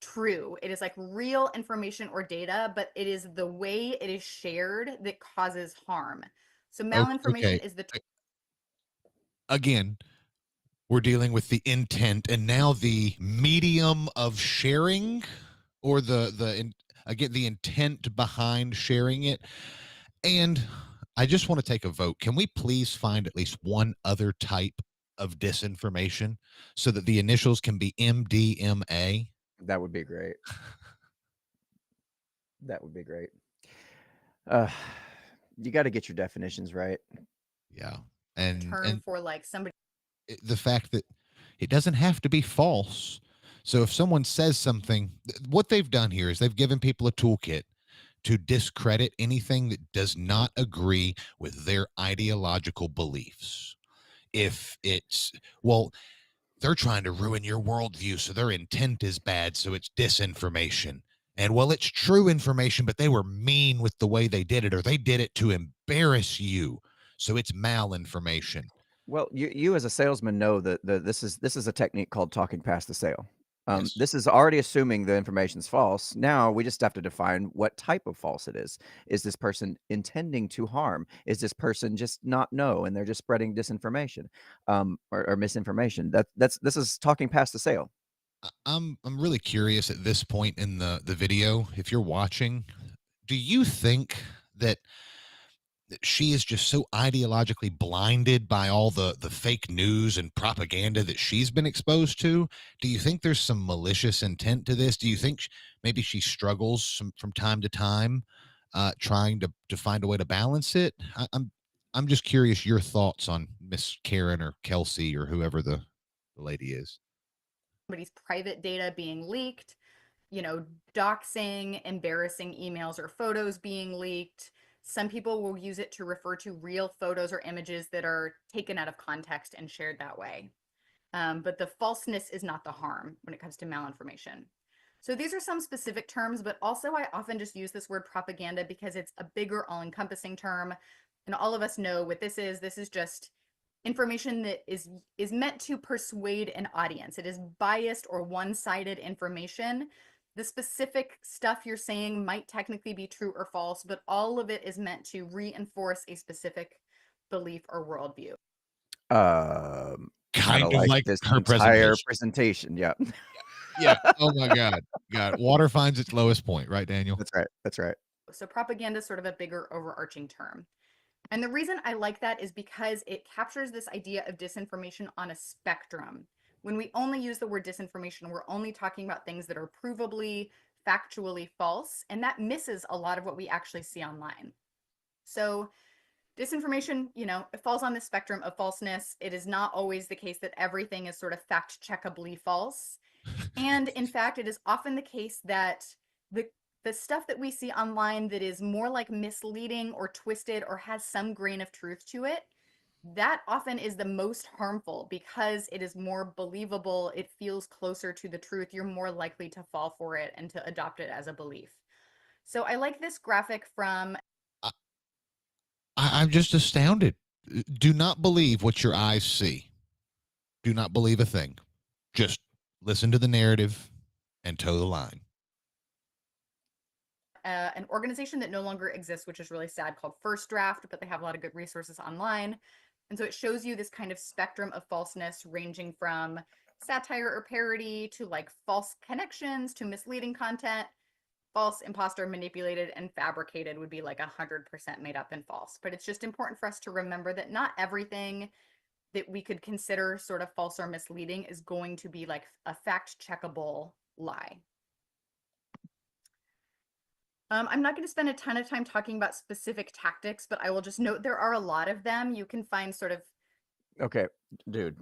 true. It is like real information or data, but it is the way it is shared that causes harm. So malinformation Okay. is the Again, we're dealing with the intent, and now the medium of sharing, or again, the intent behind sharing it. And I just want to take a vote. Can we please find at least one other type of disinformation so that the initials can be MDMA? that would be great. That would be great. Uh, you got to get your definitions right. Yeah. term And for like somebody. the fact that it doesn't have to be false. So if someone says something, what they've done here is they've given people a toolkit to discredit anything that does not agree with their ideological beliefs. If it's, well, they're trying to ruin your worldview, so their intent is bad, so it's disinformation. And well, it's true information, but they were mean with the way they did it, or they did it to embarrass you, so it's malinformation. Well, you as a salesman know that this is a technique called talking past the sale. Yes. This is already assuming the information's false. Now we just have to define what type of false it is. Is this person intending to harm? Is this person just not know and they're just spreading disinformation, or misinformation? This is talking past the sale. I'm really curious at this point in the video, if you're watching, do you think that she is just so ideologically blinded by all the fake news and propaganda that she's been exposed to? Do you think there's some malicious intent to this? Do you think maybe she struggles from time to time, trying to find a way to balance it? I'm just curious your thoughts on Miss Karen or Kelsey or whoever the lady is. Somebody's private data being leaked, doxing, embarrassing emails or photos being leaked. Some people will use it to refer to real photos or images that are taken out of context and shared that way. But the falseness is not the harm when it comes to malinformation. So these are some specific terms, but also I often just use this word propaganda because it's a bigger, all-encompassing term. And all of us know what this is. This is just information that is meant to persuade an audience. It is biased or one-sided information. The specific stuff you're saying might technically be true or false, but all of it is meant to reinforce a specific belief or worldview. Kind of like this her entire presentation. Yeah. Yeah. Oh my God. Water finds its lowest point, right, Daniel? That's right. That's right. So propaganda is sort of a bigger overarching term. And the reason I like that is because it captures this idea of disinformation on a spectrum. When we only use the word disinformation, we're only talking about things that are provably, factually false, and that misses a lot of what we actually see online. So disinformation, it falls on the spectrum of falseness. It is not always the case that everything is sort of fact-checkably false. And in fact, it is often the case that the stuff that we see online that is more like misleading or twisted or has some grain of truth to it, that often is the most harmful because it is more believable. It feels closer to the truth. You're more likely to fall for it and to adopt it as a belief. So I like this graphic from... I'm just astounded. Do not believe what your eyes see. Do not believe a thing. Just listen to the narrative and toe the line. An organization that no longer exists, which is really sad, called First Draft, but they have a lot of good resources online. And so it shows you this kind of spectrum of falseness ranging from satire or parody to like false connections to misleading content. false, imposter, manipulated, and fabricated would be like 100% made up and false. But it's just important for us to remember that not everything that we could consider sort of false or misleading is going to be like a fact checkable lie. I'm not going to spend a ton of time talking about specific tactics, but I will just note there are a lot of them. You can find sort of Okay, dude.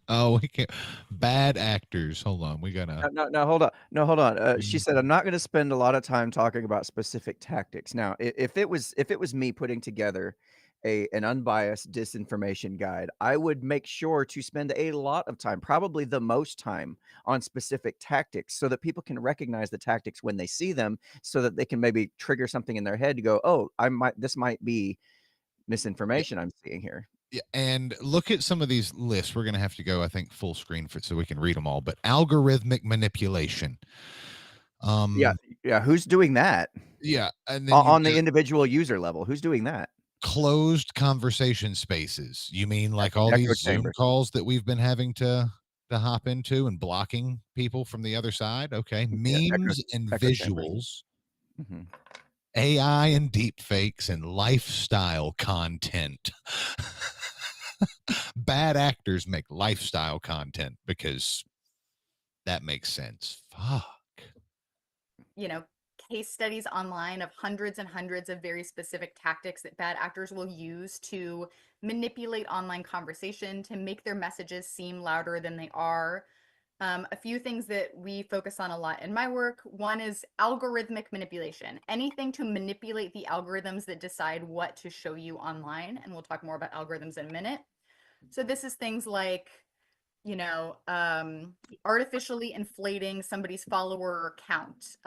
Oh, we can't. Bad actors. Hold on. We gotta. No, hold on. No, hold on. She Mm. said, "I'm not going to spend a lot of time talking about specific tactics." Now, if it was me putting together an unbiased disinformation guide, I would make sure to spend a lot of time, probably the most time, on specific tactics, so that people can recognize the tactics when they see them, so that they can maybe trigger something in their head to go, "Oh, this might be misinformation I'm seeing here." Yeah, and look at some of these lists. We're gonna have to go, I think, full screen for so we can read them all. But algorithmic manipulation. Yeah, who's doing that? Yeah, and then On the individual user level, who's doing that? closed conversation spaces. You mean like all Echo these Zoom chamber. calls that we've been having to hop into and blocking people from the other side? Okay, Yeah, memes and echo chambers. visuals, Mhm. AI and deep fakes, and lifestyle content. Bad actors make lifestyle content because that makes sense. Fuck. you know, case studies online of hundreds and hundreds of very specific tactics that bad actors will use to manipulate online conversation, to make their messages seem louder than they are. A few things that we focus on a lot in my work. One is algorithmic manipulation. Anything to manipulate the algorithms that decide what to show you online. And we'll talk more about algorithms in a minute. So this is things like, artificially inflating somebody's follower count.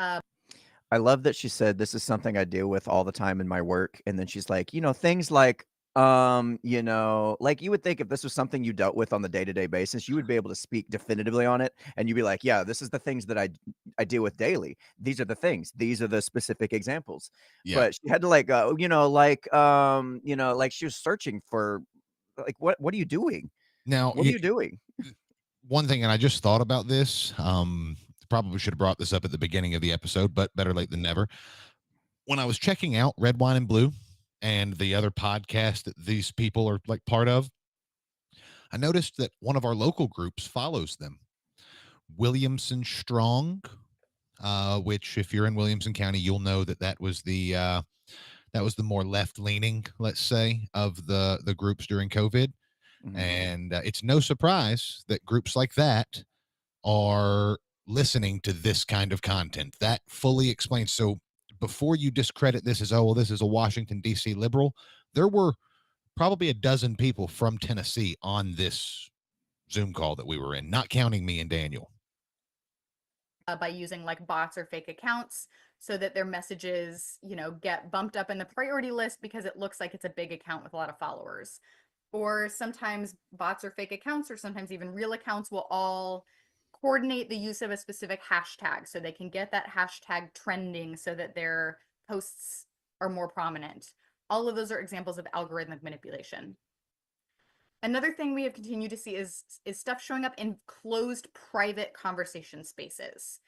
I love that she said, "This is something I deal with all the time in my work," and then she's like, things like, like, you would think if this was something you dealt with on the day-to-day basis, you would be able to speak definitively on it, and you'd be like, "Yeah, this is the things that I deal with daily. These are the things. These are the specific examples." Yeah. But she had to, like, like she was searching for, like, what are you doing? Now, What are you doing? one thing, and I just thought about this. Probably should have brought this up at the beginning of the episode, but better late than never. When I was checking out Red, Wine, and Blue and the other podcast that these people are like part of, I noticed that one of our local groups follows them. Williamson Strong, which if you're in Williamson County, you'll know that was the more left leaning, let's say, of the groups during COVID. Mhm. And it's no surprise that groups like that are listening to this kind of content. That fully explains. So before you discredit this as, oh, well, this is a Washington, D.C. liberal, there were probably a dozen people from Tennessee on this Zoom call that we were in, not counting me and Daniel. By using like bots or fake accounts so that their messages, get bumped up in the priority list because it looks like it's a big account with a lot of followers. Or sometimes bots or fake accounts, or sometimes even real accounts, will all coordinate the use of a specific hashtag so they can get that hashtag trending so that their posts are more prominent. All of those are examples of algorithmic manipulation. Another thing we have continued to see is stuff showing up in closed private conversation spaces.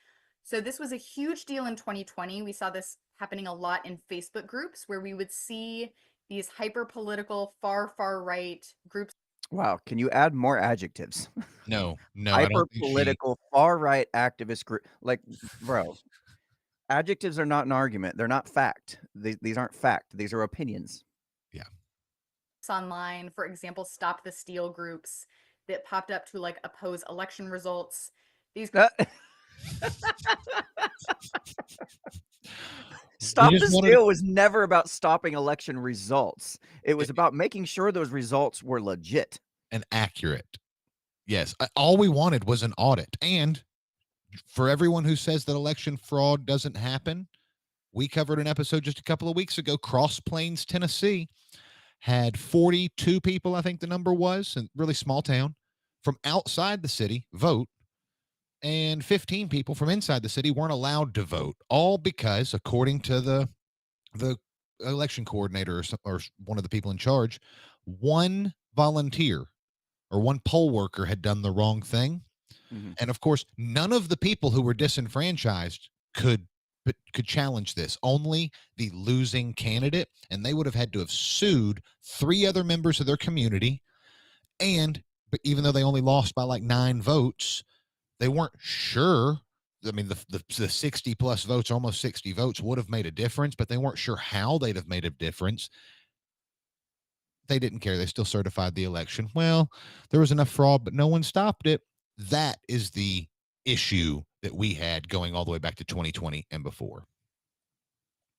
So this was a huge deal in 2020. We saw this happening a lot in Facebook groups where we would see these hyper-political, far right groups. Wow, can you add more adjectives? No, I don't think political, far-right activist group. Like, bro, adjectives are not an argument. They're not fact. These aren't fact. These are opinions. Yeah. Online, for example, Stop the Steal groups that popped up to like oppose election results. These Stop the Steal was never about stopping election results. It was about making sure those results were legit and accurate. Yes. All we wanted was an audit. And for everyone who says that election fraud doesn't happen, we covered an episode just a couple of weeks ago. Cross Plains, Tennessee had 42 people, I think the number was, in really small town, from outside the city vote, and 15 people from inside the city weren't allowed to vote, all because, according to the election coordinator or one of the people in charge, one volunteer or one poll worker had done the wrong thing. Mhm. And of course, none of the people who were disenfranchised could challenge this. Only the losing candidate, and they would have had to have sued 3 other members of their community. And but even though they only lost by like 9 votes, they weren't sure. I mean, the 60 plus votes, almost 60 votes, would have made a difference, but they weren't sure how they'd have made a difference. They didn't care. They still certified the election. Well, there was enough fraud, but no one stopped it. That is the issue that we had going all the way back to 2020 and before.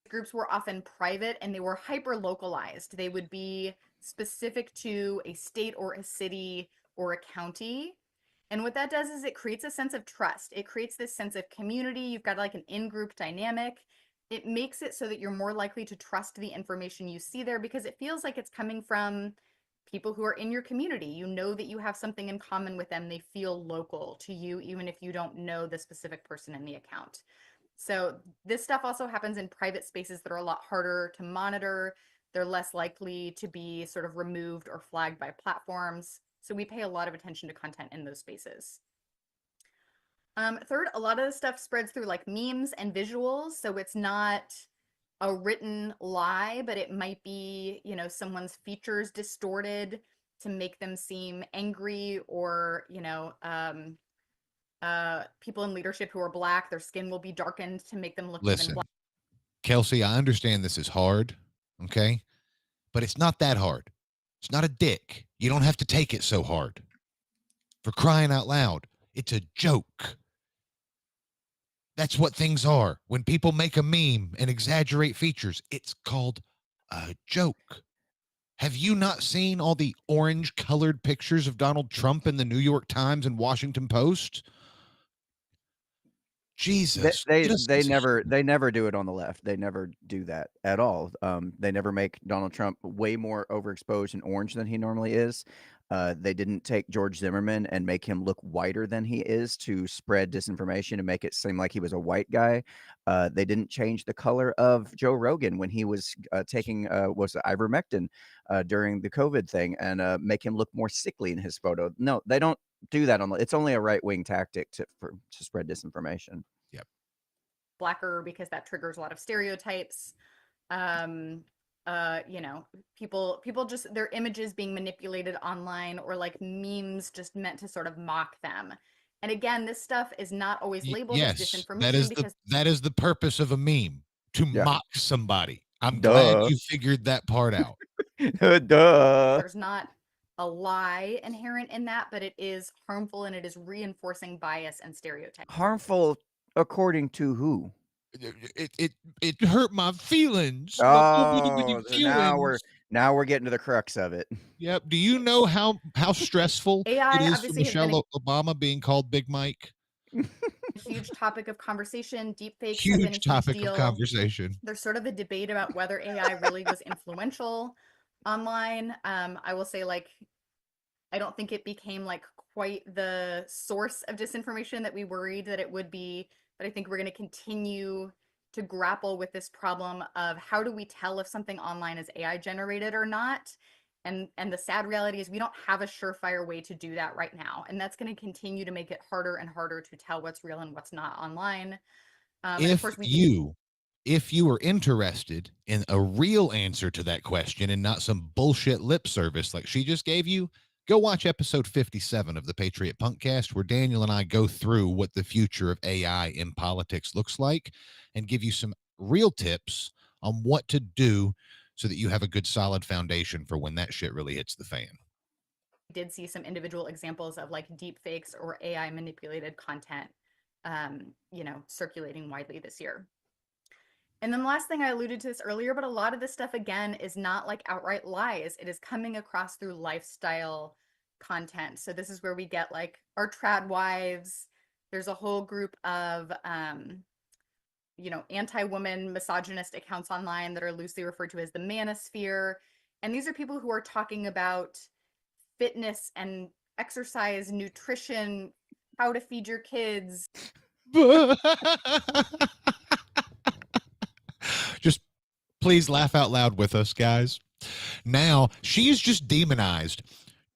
Groups were often private and they were hyper localized. They would be specific to a state or a city or a county. And what that does is it creates a sense of trust. It creates this sense of community. You've got like an in-group dynamic. It makes it so that you're more likely to trust the information you see there because it feels like it's coming from people who are in your community. You know that you have something in common with them. They feel local to you, even if you don't know the specific person in the account. So this stuff also happens in private spaces that are a lot harder to monitor. They're less likely to be sort of removed or flagged by platforms. So we pay a lot of attention to content in those spaces. Third, a lot of the stuff spreads through like memes and visuals. So it's not a written lie, but it might be, you know, someone's features distorted to make them seem angry, or, you know, people in leadership who are Black, their skin will be darkened to make them look even Listen, black. Kelsey, I understand this is hard, okay? But it's not that hard. It's not a dick. You don't have to take it so hard. For crying out loud, it's a joke. That's what things are. When people make a meme and exaggerate features, it's called a joke. Have you not seen all the orange colored pictures of Donald Trump in the New York Times and Washington Post? Jesus. They never do it on the left. They never do that at all. They never make Donald Trump way more overexposed and orange than he normally is. They didn't take George Zimmerman and make him look whiter than he is to spread disinformation and make it seem like he was a white guy. They didn't change the color of Joe Rogan when he was taking ivermectin during the COVID thing and make him look more sickly in his photo. No, they don't do that it's only a right-wing tactic to spread disinformation. Yep. Blacker because that triggers a lot of stereotypes. You know, people just their images being manipulated online, or like memes just meant to sort of mock them. And again, this stuff is not always labeled as disinformation that is the purpose of a meme, to mock somebody. I'm Duh. glad you figured that part out. Duh. There's not a lie inherent in that, but it is harmful and it is reinforcing bias and stereotypes. Harmful according to who? It hurt my feelings. Oh, now we're getting to the crux of it. Yep. Do you know how stressful AI it is for obviously has been Michelle Obama being called Big Mike? a huge topic of conversation. Deepfakes have been a Huge topic deal. of conversation. There's sort of a debate about whether AI really was influential online. I will say, like, I don't think it became like quite the source of disinformation that we worried that it would be, but I think we're going to continue to grapple with this problem of how do we tell if something online is AI generated or not. And the sad reality is we don't have a surefire way to do that right now. And that's going to continue to make it harder and harder to tell what's real and what's not online. If you are interested in a real answer to that question and not some bullshit lip service like she just gave you, go watch episode 57 of the Patriot Punkcast, where Daniel and I go through what the future of AI in politics looks like and give you some real tips on what to do so that you have a good solid foundation for when that shit really hits the fan. Did see some individual examples of like deep fakes or AI manipulated content, you know, circulating widely this year. And then the last thing, I alluded to this earlier, but a lot of this stuff, again, is not like outright lies. It is coming across through lifestyle content. So this is where we get like our trad wives. There's a whole group of, you know, anti-woman misogynist accounts online that are loosely referred to as the manosphere. And these are people who are talking about fitness and exercise, nutrition, how to feed your kids. Just please laugh out loud with us, guys. Now, she's just demonized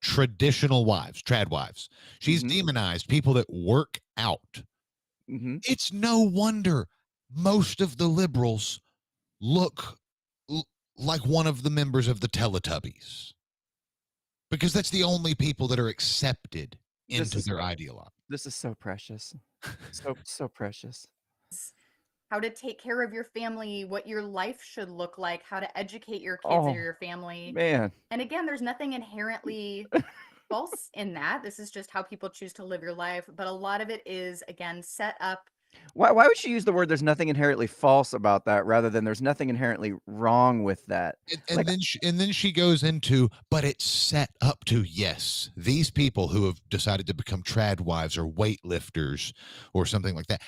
traditional wives, trad wives. She's Mhm. demonized people that work out. Mhm. It's no wonder most of the liberals look like one of the members of the Teletubbies, because that's the only people that are accepted This into is their ideology. this is so precious. So precious. How to take care of your family, what your life should look like, how to educate your kids or Oh, your family. man. And again, there's nothing inherently false in that. This is just how people choose to live your life. But a lot of it is, again, set up. Why would she use the word "there's nothing inherently false about that" rather than "there's nothing inherently wrong with that"? Like, And then she goes into, but it's set up to, yes, these people who have decided to become trad wives or weightlifters or something like that,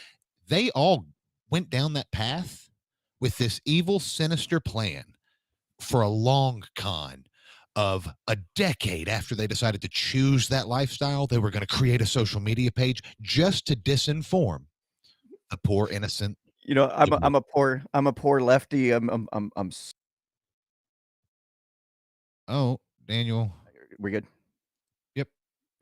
they all went down that path with this evil, sinister plan for a long con of a decade after they decided to choose that lifestyle. They were going to create a social media page just to disinform the poor innocent I'm liberal. a poor lefty. Oh, Daniel. We good? Yep.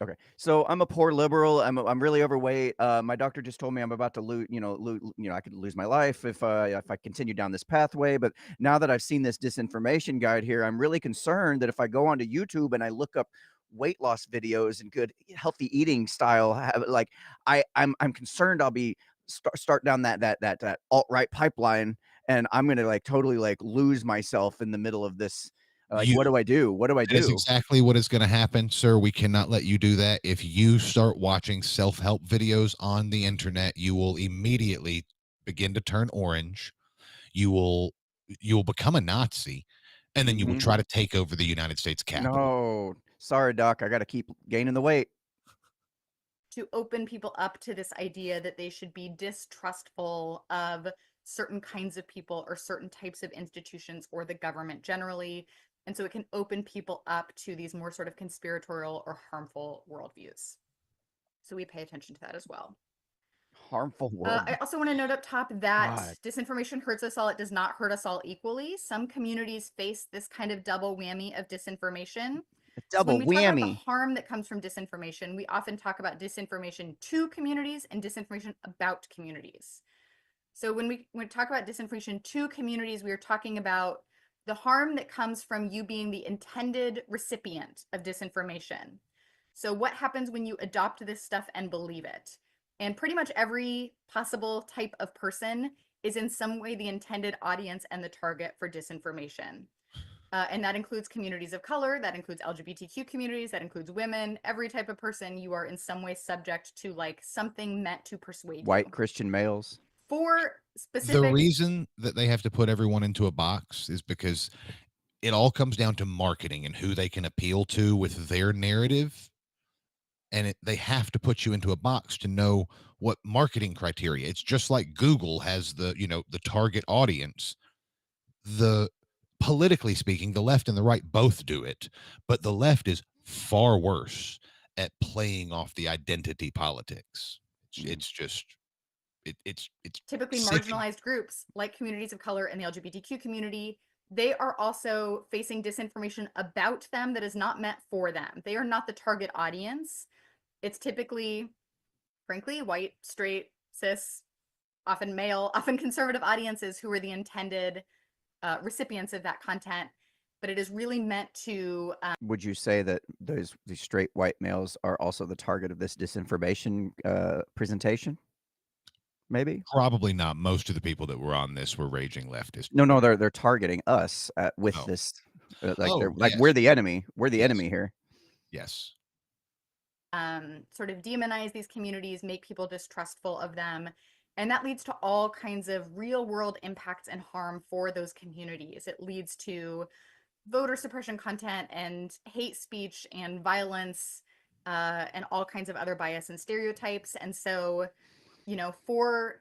Okay. So I'm a poor liberal. I'm really overweight. My doctor just told me I'm about to lose, I could lose my life if I continue down this pathway. But now that I've seen this disinformation guide here, I'm really concerned that if I go onto YouTube and I look up weight loss videos and good healthy eating style, I'm concerned I'll be start down that alt-right pipeline, and I'm gonna like totally like lose myself in the middle of this. Like, You what do I do? What do I That is do? exactly what is going to happen, sir. We cannot let you do that. If you start watching self-help videos on the internet, you will immediately begin to turn orange. You will become a Nazi, and then you will Mhm. try to take over the United States Capitol. No. Sorry, doc, I gotta keep gaining the weight. To open people up to this idea that they should be distrustful of certain kinds of people or certain types of institutions or the government generally. And so it can open people up to these more sort of conspiratorial or harmful worldviews. So we pay attention to that as well. Harmful world. I also want to note up top that God. disinformation hurts us all. It does not hurt us all equally. Some communities face this kind of double whammy of disinformation. A So when double we talk about the whammy. harm that comes from disinformation, we often talk about disinformation to communities and disinformation about communities. So when we talk about disinformation to communities, we are talking about the harm that comes from you being the intended recipient of disinformation. So what happens when you adopt this stuff and believe it? And pretty much every possible type of person is in some way the intended audience and the target for disinformation. And that includes communities of color, that includes LGBTQ communities, that includes women, every type of person you are in some way subject to like something meant to persuade White you. Christian males. For The specific reason that they have to put everyone into a box is because it all comes down to marketing and who they can appeal to with their narrative. And they have to put you into a box to know what marketing criteria. It's just like Google has the target audience. The Politically speaking, the left and the right both do it, but the left is far worse at playing off the identity politics. It's just it's typically sickening. marginalized groups like communities of color and the LGBTQ community, they are also facing disinformation about them that is not meant for them. They are not the target audience. It's typically, frankly, white, straight, cis, often male, often conservative audiences who are the intended recipients of that content. But it is really meant to Would you say that these straight white males are also the target of this disinformation presentation? Maybe. Probably not. Most of the people that were on this were raging leftists. No, they're targeting us with Oh. this. Like Oh, they're like yes. we're the enemy. We're the Yes. enemy here. Yes. sort of demonize these communities, make people distrustful of them. And that leads to all kinds of real world impacts and harm for those communities. It leads to voter suppression content and hate speech and violence and all kinds of other bias and stereotypes. And so, for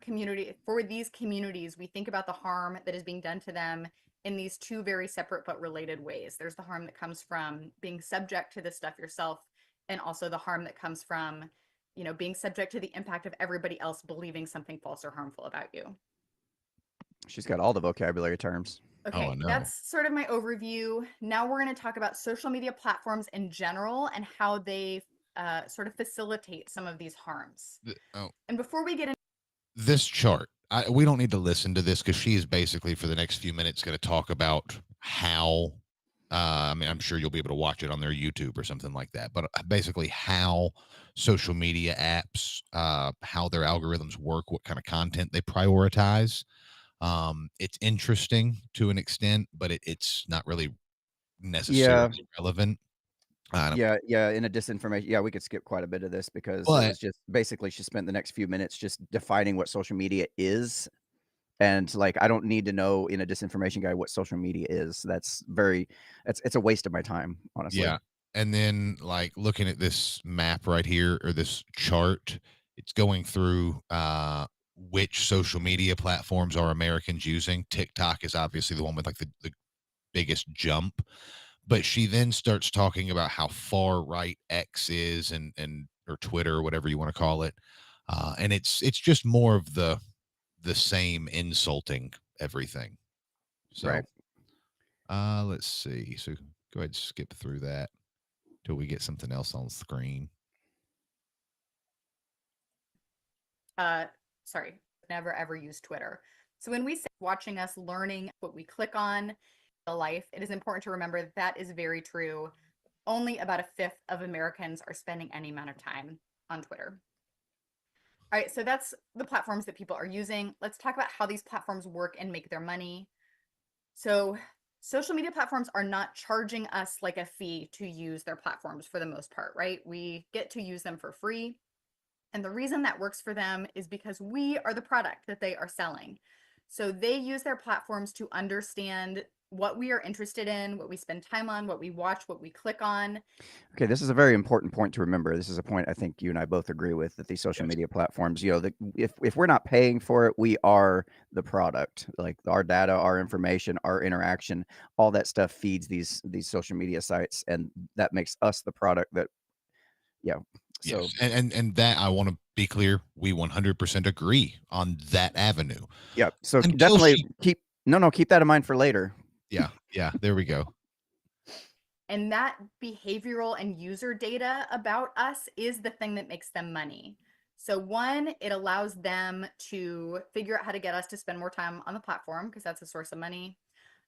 these communities, we think about the harm that is being done to them in these two very separate but related ways. There's the harm that comes from being subject to this stuff yourself, and also the harm that comes from, being subject to the impact of everybody else believing something false or harmful about you. She's got all the vocabulary terms. Okay, no. that's sort of my overview. Now we're going to talk about social media platforms in general and how they sort of facilitate some of these harms. Oh, And before we get into this chart, we don't need to listen to this because she is basically for the next few minutes going to talk about how. I mean, I'm sure you'll be able to watch it on their YouTube or something like that. But basically, how social media apps, how their algorithms work, what kind of content they prioritize. It's interesting to an extent, but it's not really Yeah. necessarily relevant. Yeah. In a disinformation, yeah, we could skip quite a bit of this because it But was just basically she spent the next few minutes just defining what social media is. And like, I don't need to know in a disinformation guide what social media is. It's a waste of my time, honestly. yeah, and then like looking at this map right here or this chart, it's going through which social media platforms are Americans using. TikTok is obviously the one with like the biggest jump, but she then starts talking about how far right X is and or Twitter or whatever you want to call it, and it's just more of the same insulting everything. So Right. let's see. So go ahead and skip through that till we get something else on the screen. sorry, never ever use Twitter. So when we say watching us, learning what we click on, the life, it is important to remember that that is very true. Only about a fifth of Americans are spending any amount of time on Twitter. All right, so that's the platforms that people are using. Let's talk about how these platforms work and make their money. So social media platforms are not charging us like a fee to use their platforms for the most part, right? We get to use them for free. And the reason that works for them is because we are the product that they are selling. So they use their platforms to understand what we are interested in, what we spend time on, what we watch, what we click on. Okay, this is a very important point to remember. This is a point I think you and I both agree with, that these social Yes. media platforms, if we're not paying for it, we are the product. Like our data, our information, our interaction, all that stuff feeds these social media sites, and that makes us the product that, yeah. So Yes, and that I want to be clear, we 100% agree on that avenue. yeah, so And definitely Kelsey, keep that in mind for later. yeah, there we go. And that behavioral and user data about us is the thing that makes them money. So one, it allows them to figure out how to get us to spend more time on the platform because that's a source of money.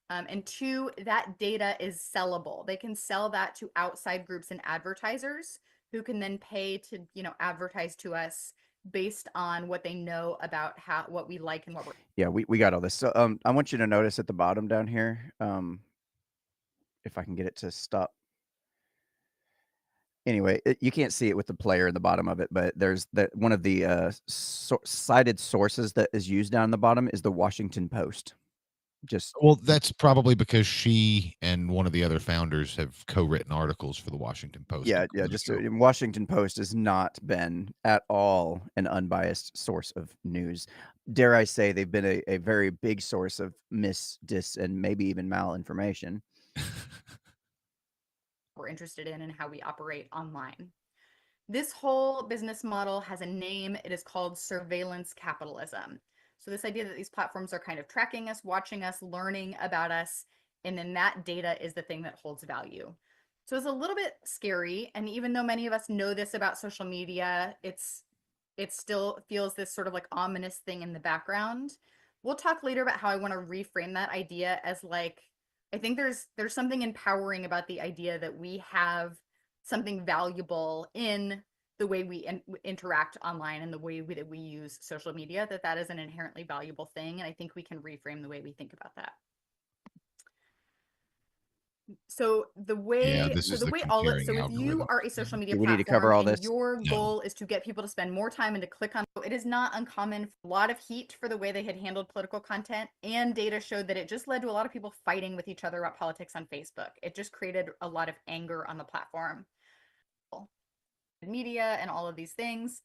And two, that data is sellable. They can sell that to outside groups and advertisers who can then pay to, advertise to us based on what they know about what we like and what we're. Yeah, we got all this. So I want you to notice at the bottom down here, if I can get it to stop. Anyway, you can't see it with the player in the bottom of it, but there's that one of the cited sources that is used down the bottom is the Washington Post. Just Well, that's probably because she and one of the other founders have co-written articles for the Washington Post. yeah. Just Washington Post has not been at all an unbiased source of news. Dare I say they've been a very big source of dis, and maybe even malinformation. We're interested in and how we operate online. This whole business model has a name. It is called surveillance capitalism. So this idea that these platforms are kind of tracking us, watching us, learning about us, and then that data is the thing that holds value. So it's a little bit scary. And even though many of us know this about social media, it still feels this sort of like ominous thing in the background. We'll talk later about how I want to reframe that idea as like, I think there's something empowering about the idea that we have something valuable in the way we interact online and the way that we use social media, that is an inherently valuable thing. And I think we can reframe the way we think about that. So the way, if you are a social media Do we need to platform cover all and this? your goal is to get people to spend more time and to click on, it is not uncommon. A lot of heat for the way they had handled political content, and data showed that it just led to a lot of people fighting with each other about politics on Facebook. It just created a lot of anger on the platform. Media and all of these things,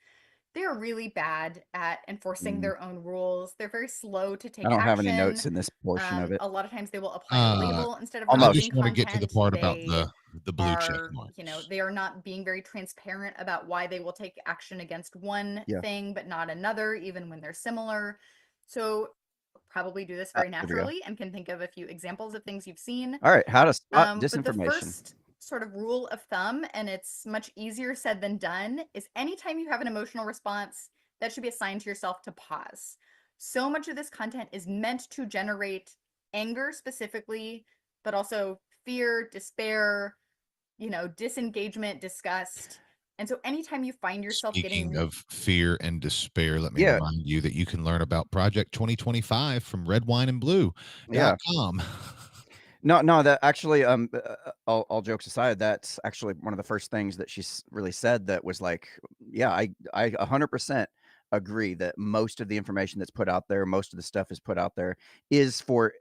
they're really bad at enforcing their own rules. They're very slow to take I don't action. have any notes in this portion of it. A lot of times they will apply a label instead of I removing just want to get to the part about the blue check marks. They are not being very transparent about why they will take action against one Yeah. thing but not another, even when they're similar. So Probably do this very There we go. naturally and can think of a few examples of things you've seen. All right, how to spot But the disinformation. first sort of rule of thumb, and it's much easier said than done, is anytime you have an emotional response, that should be assigned to yourself to pause. So much of this content is meant to generate anger specifically, but also fear, despair, disengagement, disgust. And so anytime you find yourself Speaking getting of fear and despair, let me Yeah. remind you that you can learn about Project 2025 from redwineandblue.com. Yeah. No, that actually, all jokes aside, that's actually one of the first things that she really said that was like, yeah, I 100% agree that most of the information that's put out there, most of the stuff is put out there is for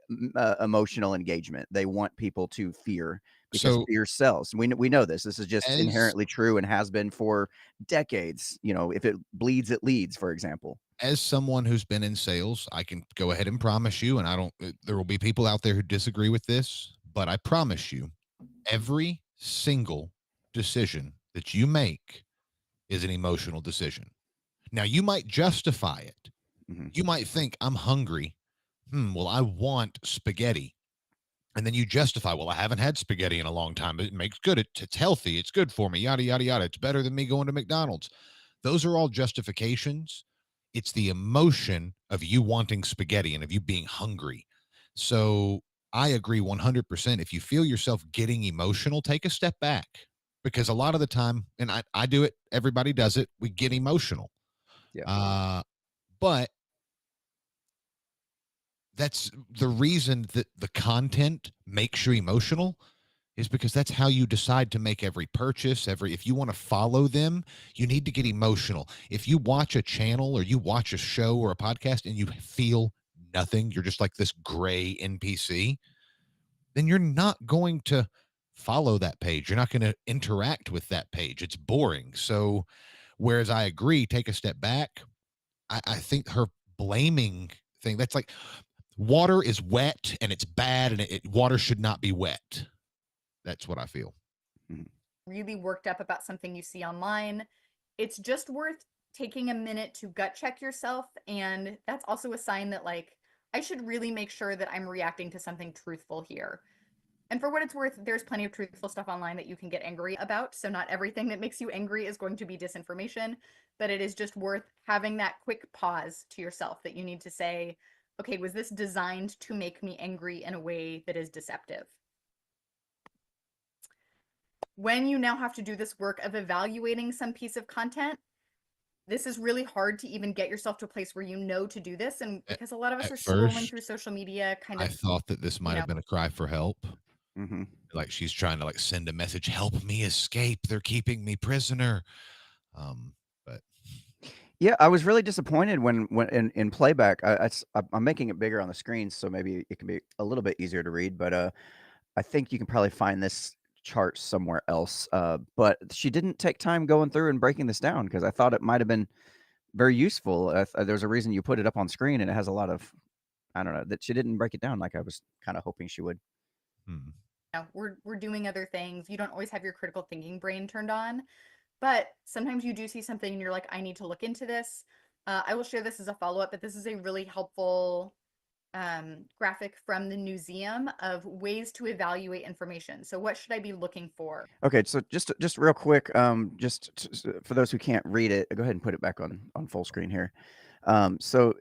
emotional engagement. They want people to fear because So fear sells. We know this. This is just as inherently true and has been for decades. If it bleeds, it leads, for example. as someone who's been in sales, I can go ahead and promise you, and there will be people out there who disagree with this, but I promise you, every single decision that you make is an emotional decision. Now, you might justify it. Mhm. You might think, I'm hungry. Well, I want spaghetti. And then you justify, well, I haven't had spaghetti in a long time. It makes good. It's healthy. It's good for me. Yada, yada, yada. It's better than me going to McDonald's. Those are all justifications. It's the emotion of you wanting spaghetti and of you being hungry. So I agree 100%. If you feel yourself getting emotional, take a step back, because a lot of the time, and I do it, everybody does it, we get emotional. Yeah. But that's the reason that the content makes you emotional, is because that's how you decide to make every purchase. If you want to follow them, you need to get emotional. If you watch a channel or you watch a show or a podcast and you feel nothing, you're just like this gray NPC, then you're not going to follow that page. You're not going to interact with that page. It's boring. So whereas I agree, take a step back, I think her blaming thing, that's like, water is wet and it's bad, and water should not be wet. That's what I feel. really worked up about something you see online, it's just worth taking a minute to gut check yourself. And that's also a sign that, like, I should really make sure that I'm reacting to something truthful here. And for what it's worth, there's plenty of truthful stuff online that you can get angry about. So not everything that makes you angry is going to be disinformation, but it is just worth having that quick pause to yourself that you need to say, okay, was this designed to make me angry in a way that is deceptive? When you now have to do this work of evaluating some piece of content, this is really hard to even get yourself to a place where you know to do this. And because a lot of us At are scrolling first, through social media, kind I of, thought that this might have been a cry for help. Mm-hmm. Like she's trying to send a message, help me escape. They're keeping me prisoner. But Yeah, I was really disappointed when in playback. I'm making it bigger on the screen, so maybe it can be a little bit easier to read. But I think you can probably find this chart somewhere else. But she didn't take time going through and breaking this down, because I thought it might have been very useful. There's a reason you put it up on screen, and it has a lot of, I don't know, that she didn't break it down like I was kind of hoping she would. we're doing other things. You don't always have your critical thinking brain turned on, but sometimes you do see something and you're like, I need to look into this. I will share this as a follow-up, but this is a really helpful graphic from the museum of ways to evaluate information. So what should I be looking for? Okay, so just real quick, for those who can't read it, go ahead and put it back on full screen here. So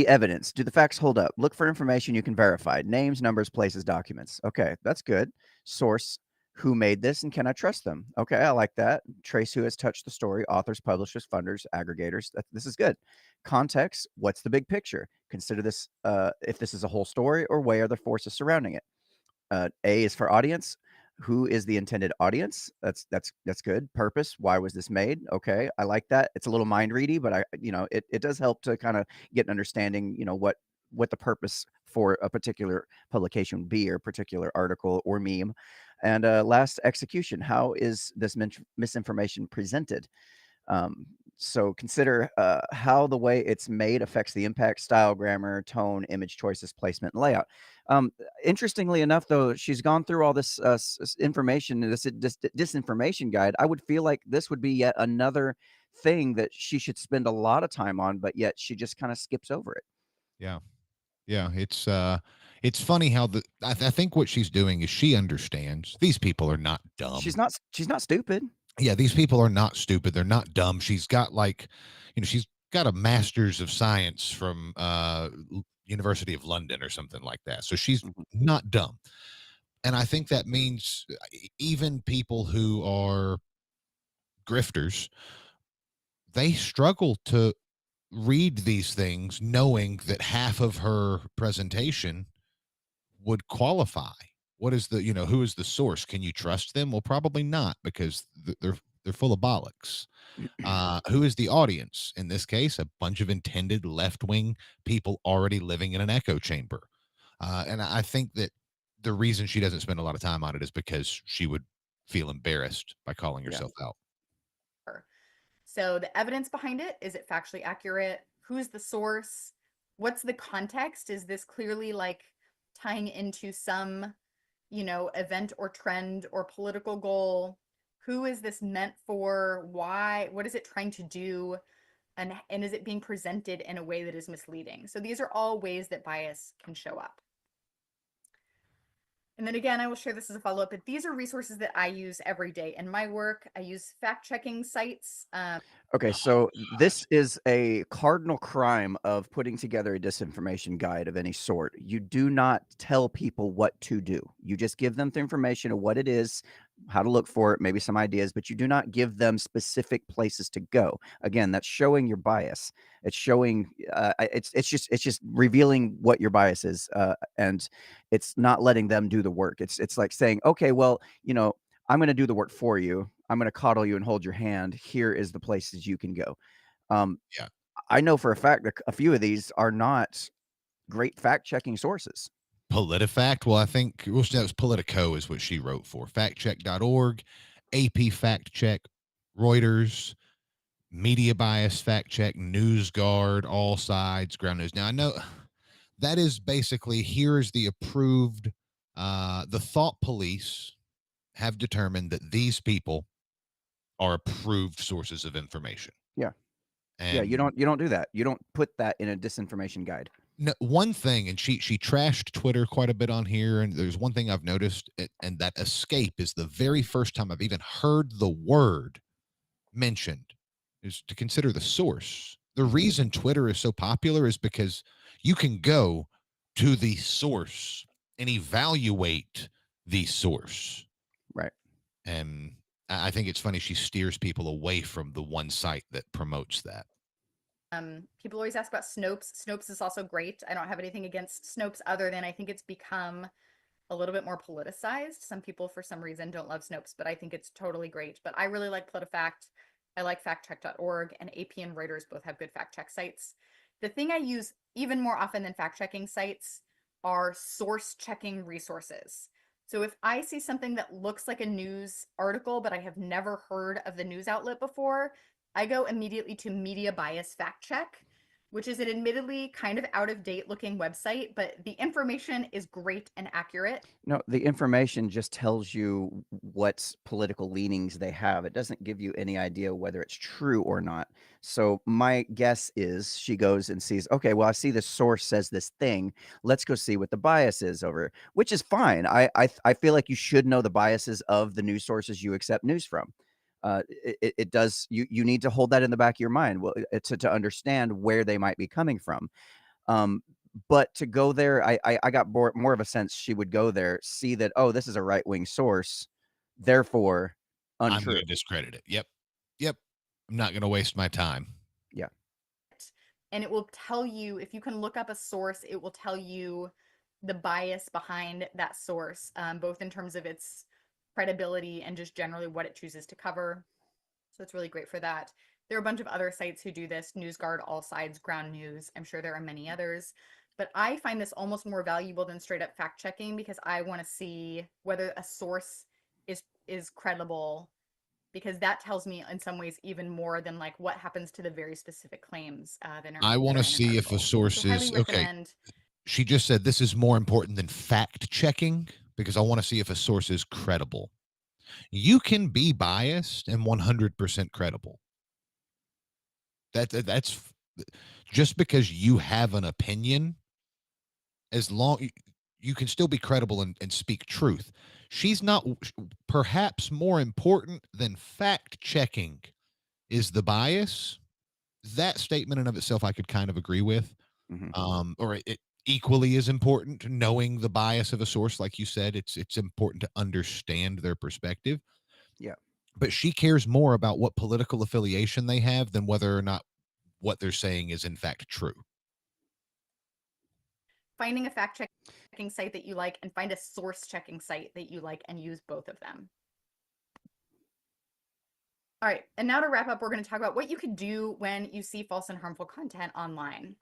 evidence. Do the facts hold up? Look for information you can verify. Names, numbers, places, documents. Okay, that's good. Source. Who made this and can I trust them? Okay, I like that. Trace who has touched the story. Authors, publishers, funders, aggregators. This is good. Context. What's the big picture? Consider this if this is a whole story, or weigh other forces surrounding it. A is for audience. Who is the intended audience? That's good. Purpose. Why was this made? Okay, I like that. It's a little mind ready, but it does help to kind of get an understanding. What the purpose for a particular publication would be, or a particular article or meme. And last, execution. How is this misinformation presented? So consider how the way it's made affects the impact, style, grammar, tone, image choices, placement, and layout. Interestingly enough, though, she's gone through all this information, this disinformation guide. I would feel like this would be yet another thing that she should spend a lot of time on, but yet she just kind of skips over it. yeah, Yeah, it's funny how I think what she's doing is she understands these people are not dumb. She's not stupid. Yeah, these people are not stupid. They're not dumb. She's got she's got a master's of science from University of London or something like that. So she's Mhm. not dumb. And I think that means even people who are grifters, they struggle to read these things knowing that half of her presentation would qualify. What is the, who is the source? Can you trust them? Well, probably not, because they're full of bollocks. Who is the audience? In this case, a bunch of intended left-wing people already living in an echo chamber. And I think that the reason she doesn't spend a lot of time on it is because she would feel embarrassed by calling Yeah. herself out. So the evidence behind it, is it factually accurate? Who's the source? What's the context? Is this clearly like tying into some, event or trend or political goal? Who is this meant for? Why? What is it trying to do? And is it being presented in a way that is misleading? So these are all ways that bias can show up. And then again, I will share this as a follow-up, but these are resources that I use every day in my work. I use fact-checking sites. Okay, so this is a cardinal crime of putting together a disinformation guide of any sort. You do not tell people what to do. You just give them the information of what it is, how to look for it, maybe some ideas, but you do not give them specific places to go. Again, that's showing your bias. It's showing it's just revealing what your bias is, and it's not letting them do the work. It's like saying, okay, well, I'm going to do the work for you. I'm going to coddle you and hold your hand. Here is the places you can go. Yeah. I know for a fact that a few of these are not great fact checking sources. PolitiFact. Well, I think that was Politico is what she wrote for. Factcheck.org, AP Fact Check, Reuters, Media Bias Fact Check, NewsGuard, All Sides, Ground News. Now, I know that is basically, here's the approved, the thought police have determined that these people are approved sources of information. Yeah. And yeah, you don't do that. You don't put that in a disinformation guide. No, one thing, and she trashed Twitter quite a bit on here, and there's one thing I've noticed, and that escape is the very first time I've even heard the word mentioned, is to consider the source. The reason Twitter is so popular is because you can go to the source and evaluate the source. Right. And I think it's funny she steers people away from the one site that promotes that. People always ask about Snopes. Snopes is also great. I don't have anything against Snopes other than I think it's become a little bit more politicized. Some people, for some reason, don't love Snopes, but I think it's totally great. But I really like PolitiFact. I like factcheck.org, and AP and Reuters both have good fact check sites. The thing I use even more often than fact checking sites are source checking resources. So if I see something that looks like a news article, but I have never heard of the news outlet before, I go immediately to Media Bias Fact Check, which is an admittedly kind of out of date looking website, but the information is great and accurate. No, the information just tells you what political leanings they have. It doesn't give you any idea whether it's true or not. So my guess is she goes and sees, okay, well, I see the source says this thing. Let's go see what the bias is over, which is fine. I feel like you should know the biases of the news sources you accept news from. It does. You need to hold that in the back of your mind, well, to understand where they might be coming from. But to go there, I got more of a sense she would go there, see that, oh, this is a right wing source, therefore I'm untrue. going to discredit it. Yep. I'm not going to waste my time. Yeah. And it will tell you, if you can look up a source, it will tell you the bias behind that source, both in terms of its credibility and just generally what it chooses to cover. So it's really great for that. There are a bunch of other sites who do this: NewsGuard, All Sides, Ground News. I'm sure there are many others, but I find this almost more valuable than straight up fact checking, because I want to see whether a source is credible, because that tells me in some ways even more than like what happens to the very specific claims that are. I want to see if a source is okay. She just said this is more important than fact checking, because I want to see if a source is credible. You can be biased and 100% credible. That's just because you have an opinion as long you can still be credible and speak truth. She's not, perhaps more important than fact checking is the bias. That statement in of itself, I could kind of agree with. Or it equally is important knowing the bias of a source. Like you said, it's important to understand their perspective. Yeah. But she cares more about what political affiliation they have than whether or not what they're saying is in fact true. Finding a fact checking site that you like and find a source checking site that you like and use both of them. All right, and now to wrap up, we're going to talk about what you could do when you see false and harmful content online.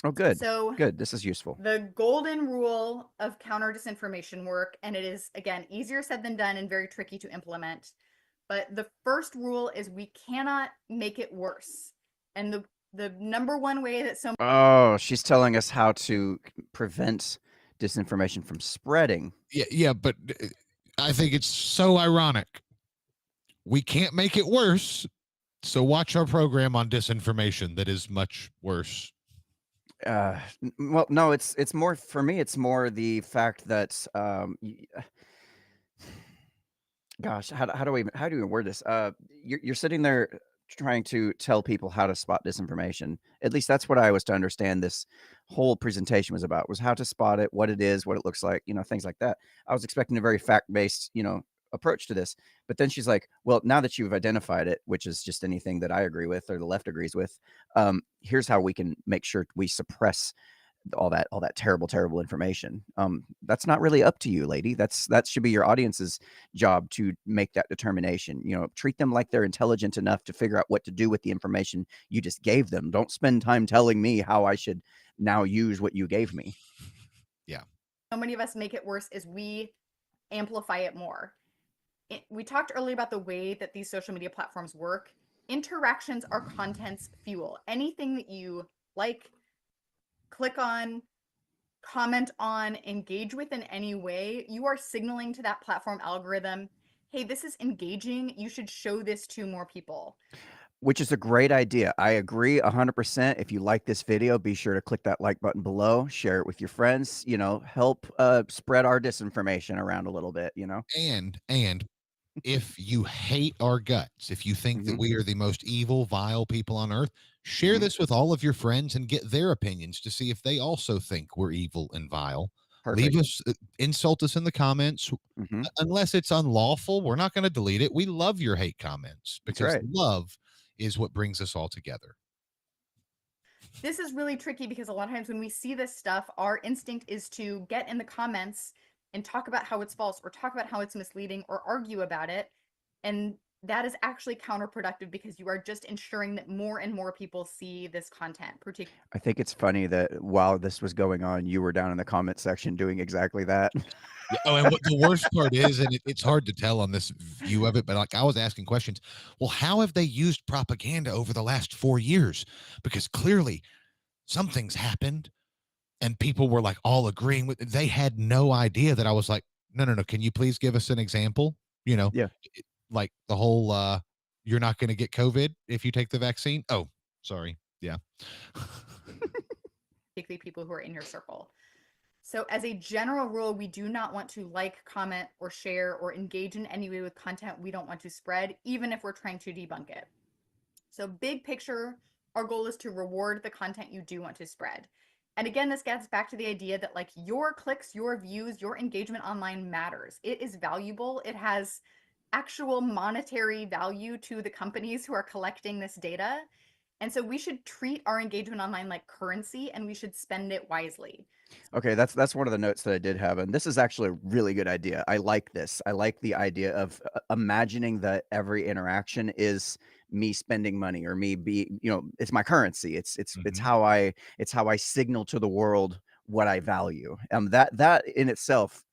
Oh, good. So good. This is useful. The golden rule of counter disinformation work, and it is, again, easier said than done and very tricky to implement. But the first rule is we cannot make it worse. And the number one way that so Oh, she's telling us how to prevent disinformation from spreading. Yeah, but I think it's so ironic. We can't make it worse, so watch our program on disinformation that is much worse. Well, no, it's more for me. It's more the fact that gosh, how do we word this? You're sitting there trying to tell people how to spot disinformation. At least that's what I was to understand. This whole presentation was about, was how to spot it, what it is, what it looks like, things like that. I was expecting a very fact-based, approach to this, but then she's like, well, now that you've identified it, which is just anything that I agree with or the left agrees with, here's how we can make sure we suppress all that terrible information. That's not really up to you, lady. That should be your audience's job to make that determination. Treat them like they're intelligent enough to figure out what to do with the information you just gave them. Don't spend time telling me how I should now use what you gave me. Yeah. So many of us make it worse is we amplify it more. We talked earlier about the way that these social media platforms work. Interactions are content's fuel. Anything that you like, click on, comment on, engage with in any way, you are signaling to that platform algorithm, hey, this is engaging. You should show this to more people. Which is a great idea. I agree 100%. If you like this video, be sure to click that like button below, share it with your friends, help spread our disinformation around a little bit, And if you hate our guts, if you think that we are the most evil, vile people on earth, share this with all of your friends and get their opinions to see if they also think we're evil and vile. Perfect. Leave us, insult us in the comments. Unless it's unlawful, we're not going to delete it. We love your hate comments because love is what brings us all together. This is really tricky because a lot of times when we see this stuff, our instinct is to get in the comments and talk about how it's false or talk about how it's misleading or argue about it. And that is actually counterproductive because you are just ensuring that more and more people see this content. I think it's funny that while this was going on, you were down in the comment section doing exactly that. Yeah, oh, and what the worst part is, and it's hard to tell on this view of it, but like I was asking questions, well, how have they used propaganda over the last 4 years? Because clearly something's happened. And people were like all agreeing with, they had no idea that I was like, no. Can you please give us an example? Yeah. Like the whole, you're not going to get COVID if you take the vaccine. Oh, sorry. Yeah. Particularly people who are in your circle. So as a general rule, we do not want to like, comment, or share, or engage in any way with content we don't want to spread, even if we're trying to debunk it. So big picture, our goal is to reward the content you do want to spread. And again, this gets back to the idea that like your clicks, your views, your engagement online matters. It is valuable. It has actual monetary value to the companies who are collecting this data. And so we should treat our engagement online like currency and we should spend it wisely. Okay, that's one of the notes that I did have. And this is actually a really good idea. I like this. I like the idea of imagining that every interaction is me spending money or me it's my currency. It's how I signal to the world what I value. That in itself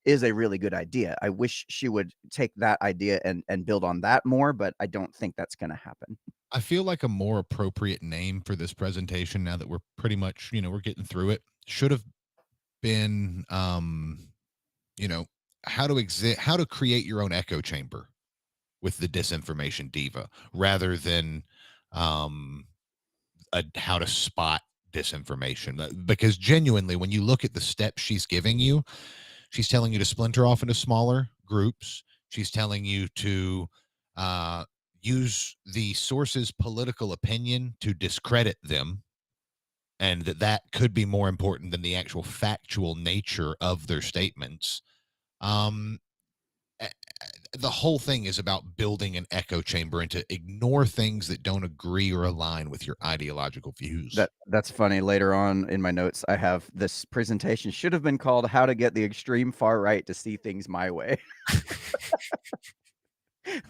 is a really good idea. I wish she would take that idea and build on that more, but I don't think that's going to happen. I feel like a more appropriate name for this presentation, now that we're pretty much, we're getting through it, should have been, how to create your own echo chamber with the disinformation diva, rather than how to spot disinformation, because genuinely, when you look at the steps she's giving you, she's telling you to splinter off into smaller groups. She's telling you to use the source's political opinion to discredit them, and that could be more important than the actual factual nature of their statements. The whole thing is about building an echo chamber and to ignore things that don't agree or align with your ideological views. That's funny. Later on in my notes, I have this presentation should have been called "How to Get the Extreme Far Right to See Things My Way."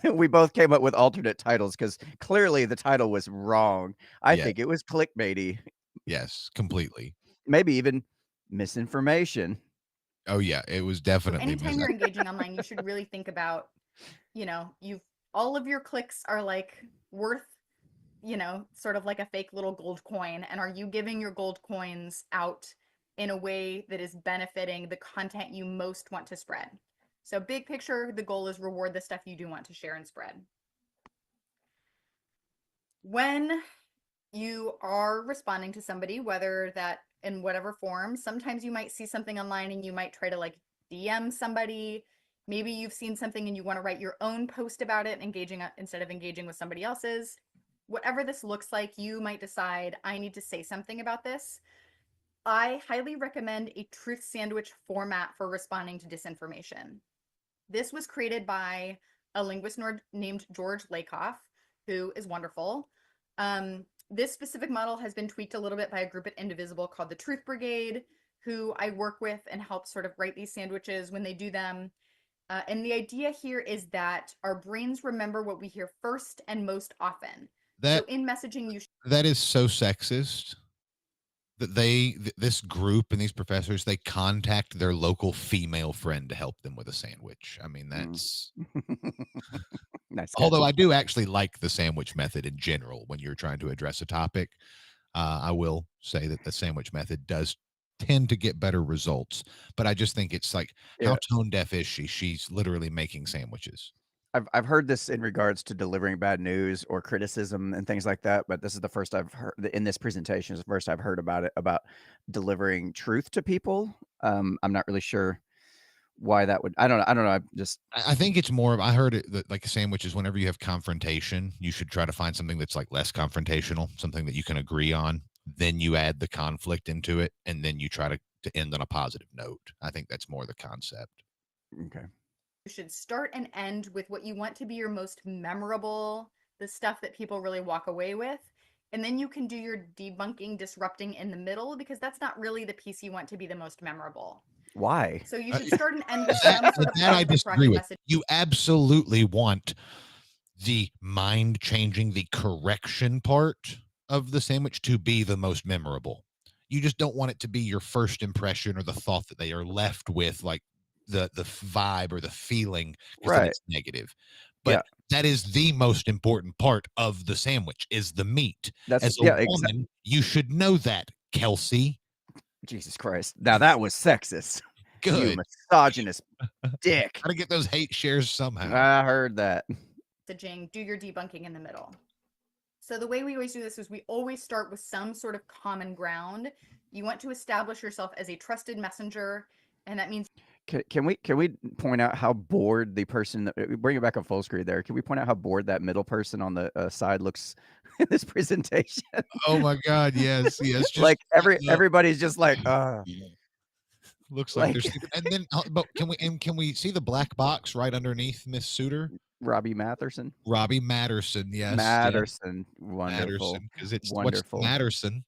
We both came up with alternate titles because clearly the title was wrong. I think it was clickbaity. Yes, completely. Maybe even misinformation. Oh yeah, it was So definitely. anytime you're engaging online, you should really think about, all of your clicks are like worth, sort of like a fake little gold coin. And are you giving your gold coins out in a way that is benefiting the content you most want to spread? So big picture, the goal is reward the stuff you do want to share and spread. When you are responding to somebody, whether that in whatever form, sometimes you might see something online and you might try to like DM somebody. Maybe you've seen something and you want to write your own post about it, instead of engaging with somebody else's. Whatever this looks like, you might decide, I need to say something about this. I highly recommend a truth sandwich format for responding to disinformation. This was created by a linguist named George Lakoff, who is wonderful. This specific model has been tweaked a little bit by a group at Indivisible called the Truth Brigade, who I work with and help sort of write these sandwiches when they do them. And the idea here is that our brains remember what we hear first and most often. So in messaging, that is so sexist that this group and these professors, they contact their local female friend to help them with a sandwich. I mean, that's nice. Although I do actually like the sandwich method in general when you're trying to address a topic. I will say that the sandwich method does tend to get better results, but I just think it's like, how tone deaf is she? She's literally making sandwiches. I've heard this in regards to delivering bad news or criticism and things like that, but this is the first I've heard in this presentation. Is the first I've heard about it, about delivering truth to people. I'm not really sure why that would. I don't know. I think it's more of, I heard it that like sandwiches, whenever you have confrontation, you should try to find something that's like less confrontational, something that you can agree on. Then you add the conflict into it, and then you try to end on a positive note. I think that's more the concept. Okay. You should start and end with what you want to be your most memorable, the stuff that people really walk away with. And then you can do your debunking, disrupting in the middle, because that's not really the piece you want to be the most memorable. Why? So you should start and end with some sort of that I disagree with. message. You absolutely want the mind-changing, the correction part of the sandwich to be the most memorable. You just don't want it to be your first impression or the thought that they are left with, like the vibe or the feeling, because then it's negative. But that is the most important part of the sandwich, is the meat. As a woman, you should know that, Kelsey. Jesus Christ. Now that was sexist. Good. You misogynist dick. Gotta get those hate shares somehow. I heard that. Messaging, do your debunking in the middle. So the way we always do this is we always start with some sort of common ground. You want to establish yourself as a trusted messenger, and that means. Can we point out how bored the person, bring it back on full screen there. Can we point out how bored that middle person on the side looks in this presentation? Oh my God. Yes. Just, like everybody's just like, looks like they're sleeping. And then, but can we see the black box right underneath Miss Suter? Robbie Matherson. Yes. Matterson. Wonderful. Because it's wonderful. What's Matterson.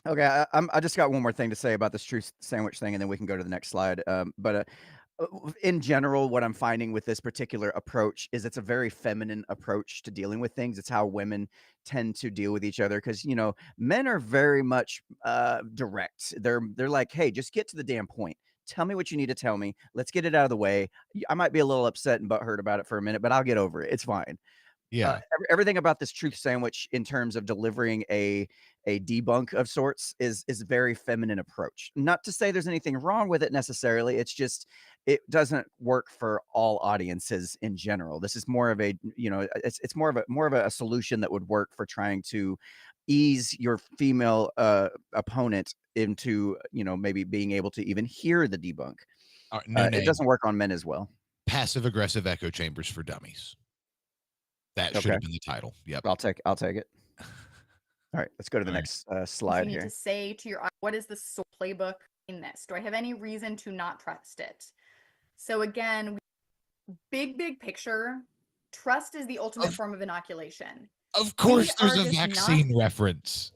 Okay, I just got one more thing to say about this truth sandwich thing, and then we can go to the next slide. But in general, what I'm finding with this particular approach is it's a very feminine approach to dealing with things. It's how women tend to deal with each other, because men are very much direct. They're like, hey, just get to the damn point. Tell me what you need to tell me. Let's get it out of the way. I might be a little upset and butthurt about it for a minute, but I'll get over it. It's fine. Yeah. Everything about this truth sandwich in terms of delivering a debunk of sorts is a very feminine approach. Not to say there's anything wrong with it necessarily. It's just, it doesn't work for all audiences in general. This is more of a, it's more of a solution that would work for trying to ease your female opponent into, maybe being able to even hear the debunk. New It name. doesn't work on men as well. Passive aggressive echo chambers for dummies. That should Okay. have been the title. Yep. I'll take it. All right, let's go to the All right. next You slide need here. to say to your what is the playbook in this? Do I have any reason to not trust it? So again, big picture, trust is the ultimate form of inoculation. Of course, there's are a just vaccine reference.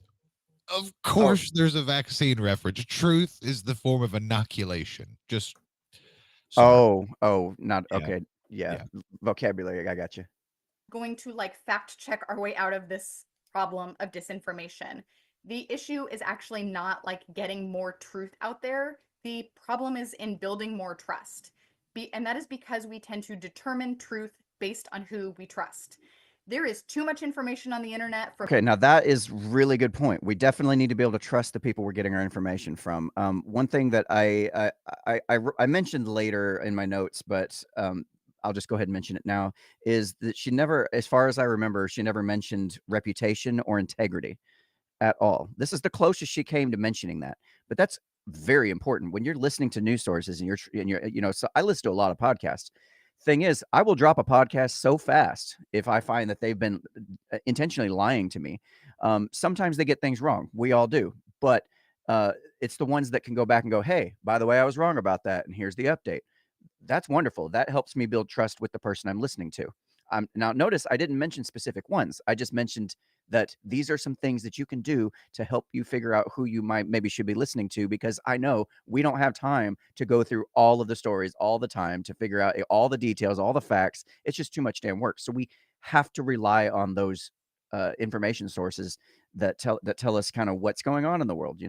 Of course, there's a vaccine reference. Truth is the form of inoculation. Just sorry. Not Yeah. okay. Yeah. Vocabulary. I got you. Going to like fact check our way out of this problem of disinformation. The issue is actually not like getting more truth out there. The problem is in building more trust. And that is because we tend to determine truth based on who we trust. There is too much information on the internet. Okay, now that is really good point. We definitely need to be able to trust the people we're getting our information from. One thing that I mentioned later in my notes, but I'll just go ahead and mention it now, is that she never, as far as I remember, she never mentioned reputation or integrity at all. This is the closest she came to mentioning that, but that's very important when you're listening to news sources and you're so I listen to a lot of podcasts. Thing is, I will drop a podcast so fast if I find that they've been intentionally lying to me. Sometimes they get things wrong. We all do, but it's the ones that can go back and go, hey, by the way, I was wrong about that, and here's the update. That's wonderful. That helps me build trust with the person I'm listening to. Now, notice I didn't mention specific ones. I just mentioned that these are some things that you can do to help you figure out who you maybe should be listening to, because I know we don't have time to go through all of the stories all the time to figure out all the details, all the facts. It's just too much damn work. So we have to rely on those information sources that tell us kind of what's going on in the world,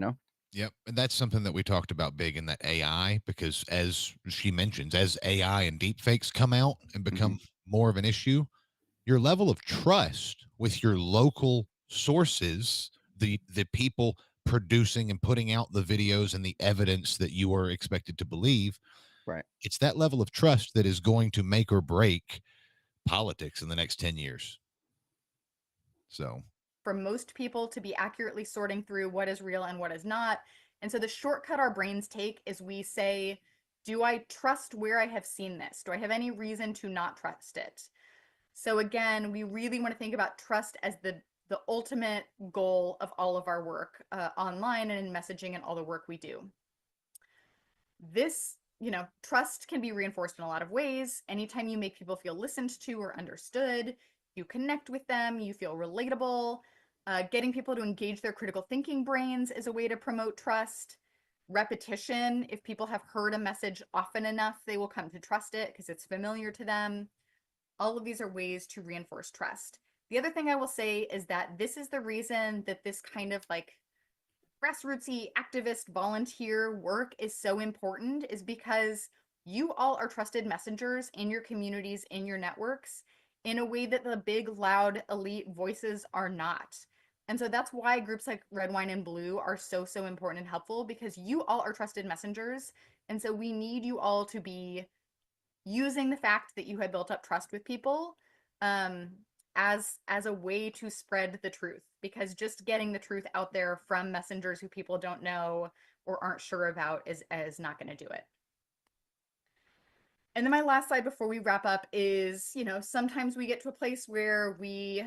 Yep. And that's something that we talked about big in that AI, because as she mentions, as AI and deepfakes come out and become more of an issue, your level of trust with your local sources, the people producing and putting out the videos and the evidence that you are expected to believe, right? It's that level of trust that is going to make or break politics in the next 10 years. So for most people to be accurately sorting through what is real and what is not. And so the shortcut our brains take is we say, do I trust where I have seen this? Do I have any reason to not trust it? So again, we really want to think about trust as the ultimate goal of all of our work online and in messaging and all the work we do. This, trust can be reinforced in a lot of ways. Anytime you make people feel listened to or understood, you connect with them, you feel relatable. Getting people to engage their critical thinking brains is a way to promote trust. Repetition, if people have heard a message often enough, they will come to trust it because it's familiar to them. All of these are ways to reinforce trust. The other thing I will say is that this is the reason that this kind of like grassrootsy activist volunteer work is so important, is because you all are trusted messengers in your communities, in your networks, in a way that the big, loud, elite voices are not. And so that's why groups like Red, Wine, and Blue are so important and helpful, because you all are trusted messengers. And so we need you all to be using the fact that you have built up trust with people as a way to spread the truth, because just getting the truth out there from messengers who people don't know or aren't sure about is not going to do it. And then my last slide before we wrap up is, sometimes we get to a place where we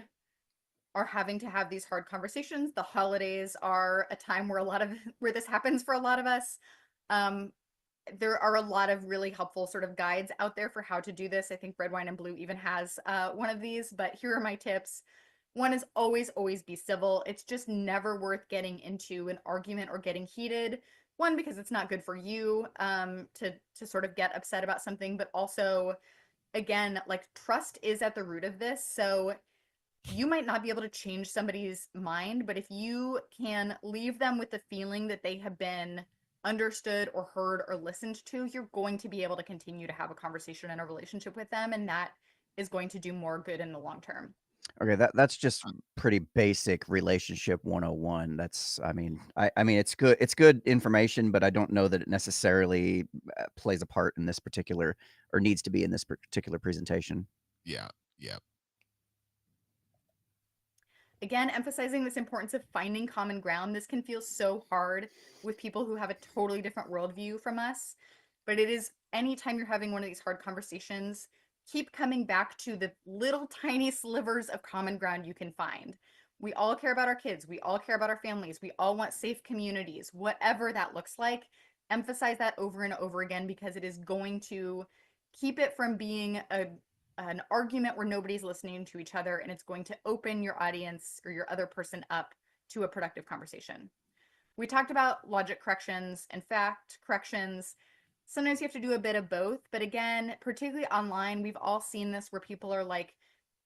are having to have these hard conversations. The holidays are a time where this happens for a lot of us. There are a lot of really helpful sort of guides out there for how to do this. I think Red, Wine, and Blue even has one of these, but here are my tips. One is always be civil. It's just never worth getting into an argument or getting heated. One, because it's not good for you to sort of get upset about something, but also, again, like trust is at the root of this. So you might not be able to change somebody's mind, but if you can leave them with the feeling that they have been understood or heard or listened to, you're going to be able to continue to have a conversation and a relationship with them, and that is going to do more good in the long term. Okay, that's just pretty basic relationship 101. That's I mean it's good information, but I don't know that it necessarily plays a part in this particular, or needs to be in this particular presentation. yeah. again, emphasizing this importance of finding common ground. This can feel so hard with people who have a totally different worldview from us, but it is anytime you're having one of these hard conversations, keep coming back to the little tiny slivers of common ground you can find. We all care about our kids. We all care about our families. We all want safe communities, whatever that looks like. Emphasize that over and over again, because it is going to keep it from being an argument where nobody's listening to each other, and it's going to open your audience or your other person up to a productive conversation. We talked about logic corrections and fact corrections. Sometimes you have to do a bit of both, but again, particularly online, we've all seen this where people are like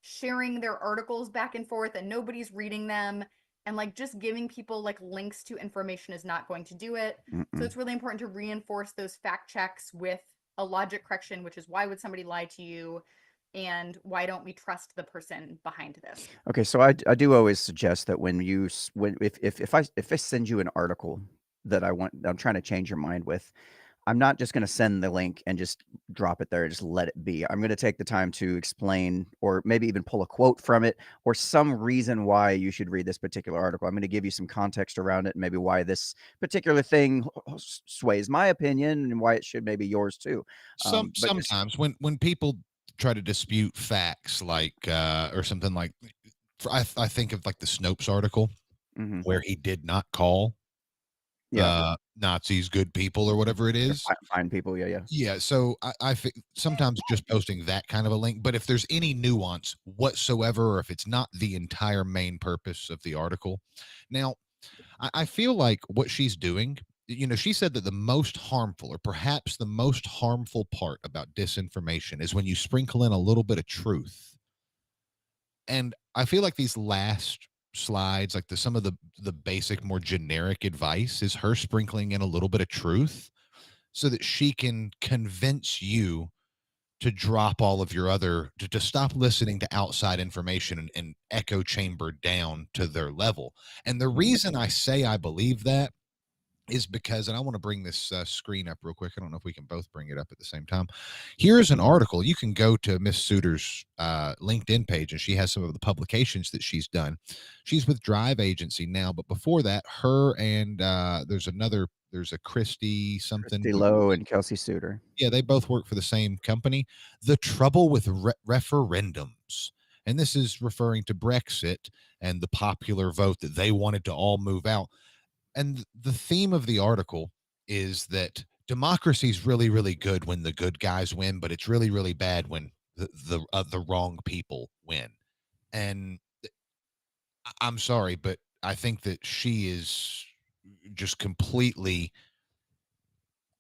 sharing their articles back and forth and nobody's reading them, and like just giving people like links to information is not going to do it. So it's really important to reinforce those fact checks with a logic correction, which is, why would somebody lie to you, and why don't we trust the person behind this? Okay, so I do always suggest that when if I send you an article that I'm trying to change your mind with, I'm not just going to send the link and just drop it there and just let it be. I'm going to take the time to explain, or maybe even pull a quote from it, or some reason why you should read this particular article. I'm going to give you some context around it, and maybe why this particular thing sways my opinion and why it should maybe yours too. But just Sometimes when people try to dispute facts, like or something like, I think of like the Snopes article mhm. where he did not call Yeah, Nazis good people or whatever it or is. find people. Yeah, yeah. Yeah, so I think sometimes just posting that kind of a link, but if there's any nuance whatsoever, or if it's not the entire main purpose of the article. Now, I feel like what she's doing, she said that the most harmful, or perhaps the most harmful part about disinformation is when you sprinkle in a little bit of truth. And I feel like these last slides, like some of the basic, more generic advice, is her sprinkling in a little bit of truth so that she can convince you to drop all of your other, to stop listening to outside information and echo chamber down to their level. And the reason I say I believe that is because, and I want to bring this screen up real quick. I don't know if we can both bring it up at the same time. Here's an article. You can go to Miss Suter's LinkedIn page, and she has some of the publications that she's done. She's with Drive Agency now, but before that, her and there's a Christy something. Christy Lowe and Kelsey Suter. Yeah, they both work for the same company. The trouble with referendums. And this is referring to Brexit and the popular vote that they wanted to all move out. And the theme of the article is that democracy is really, really good when the good guys win, but it's really, really bad when the wrong people win. And I'm sorry, but I think that she is just completely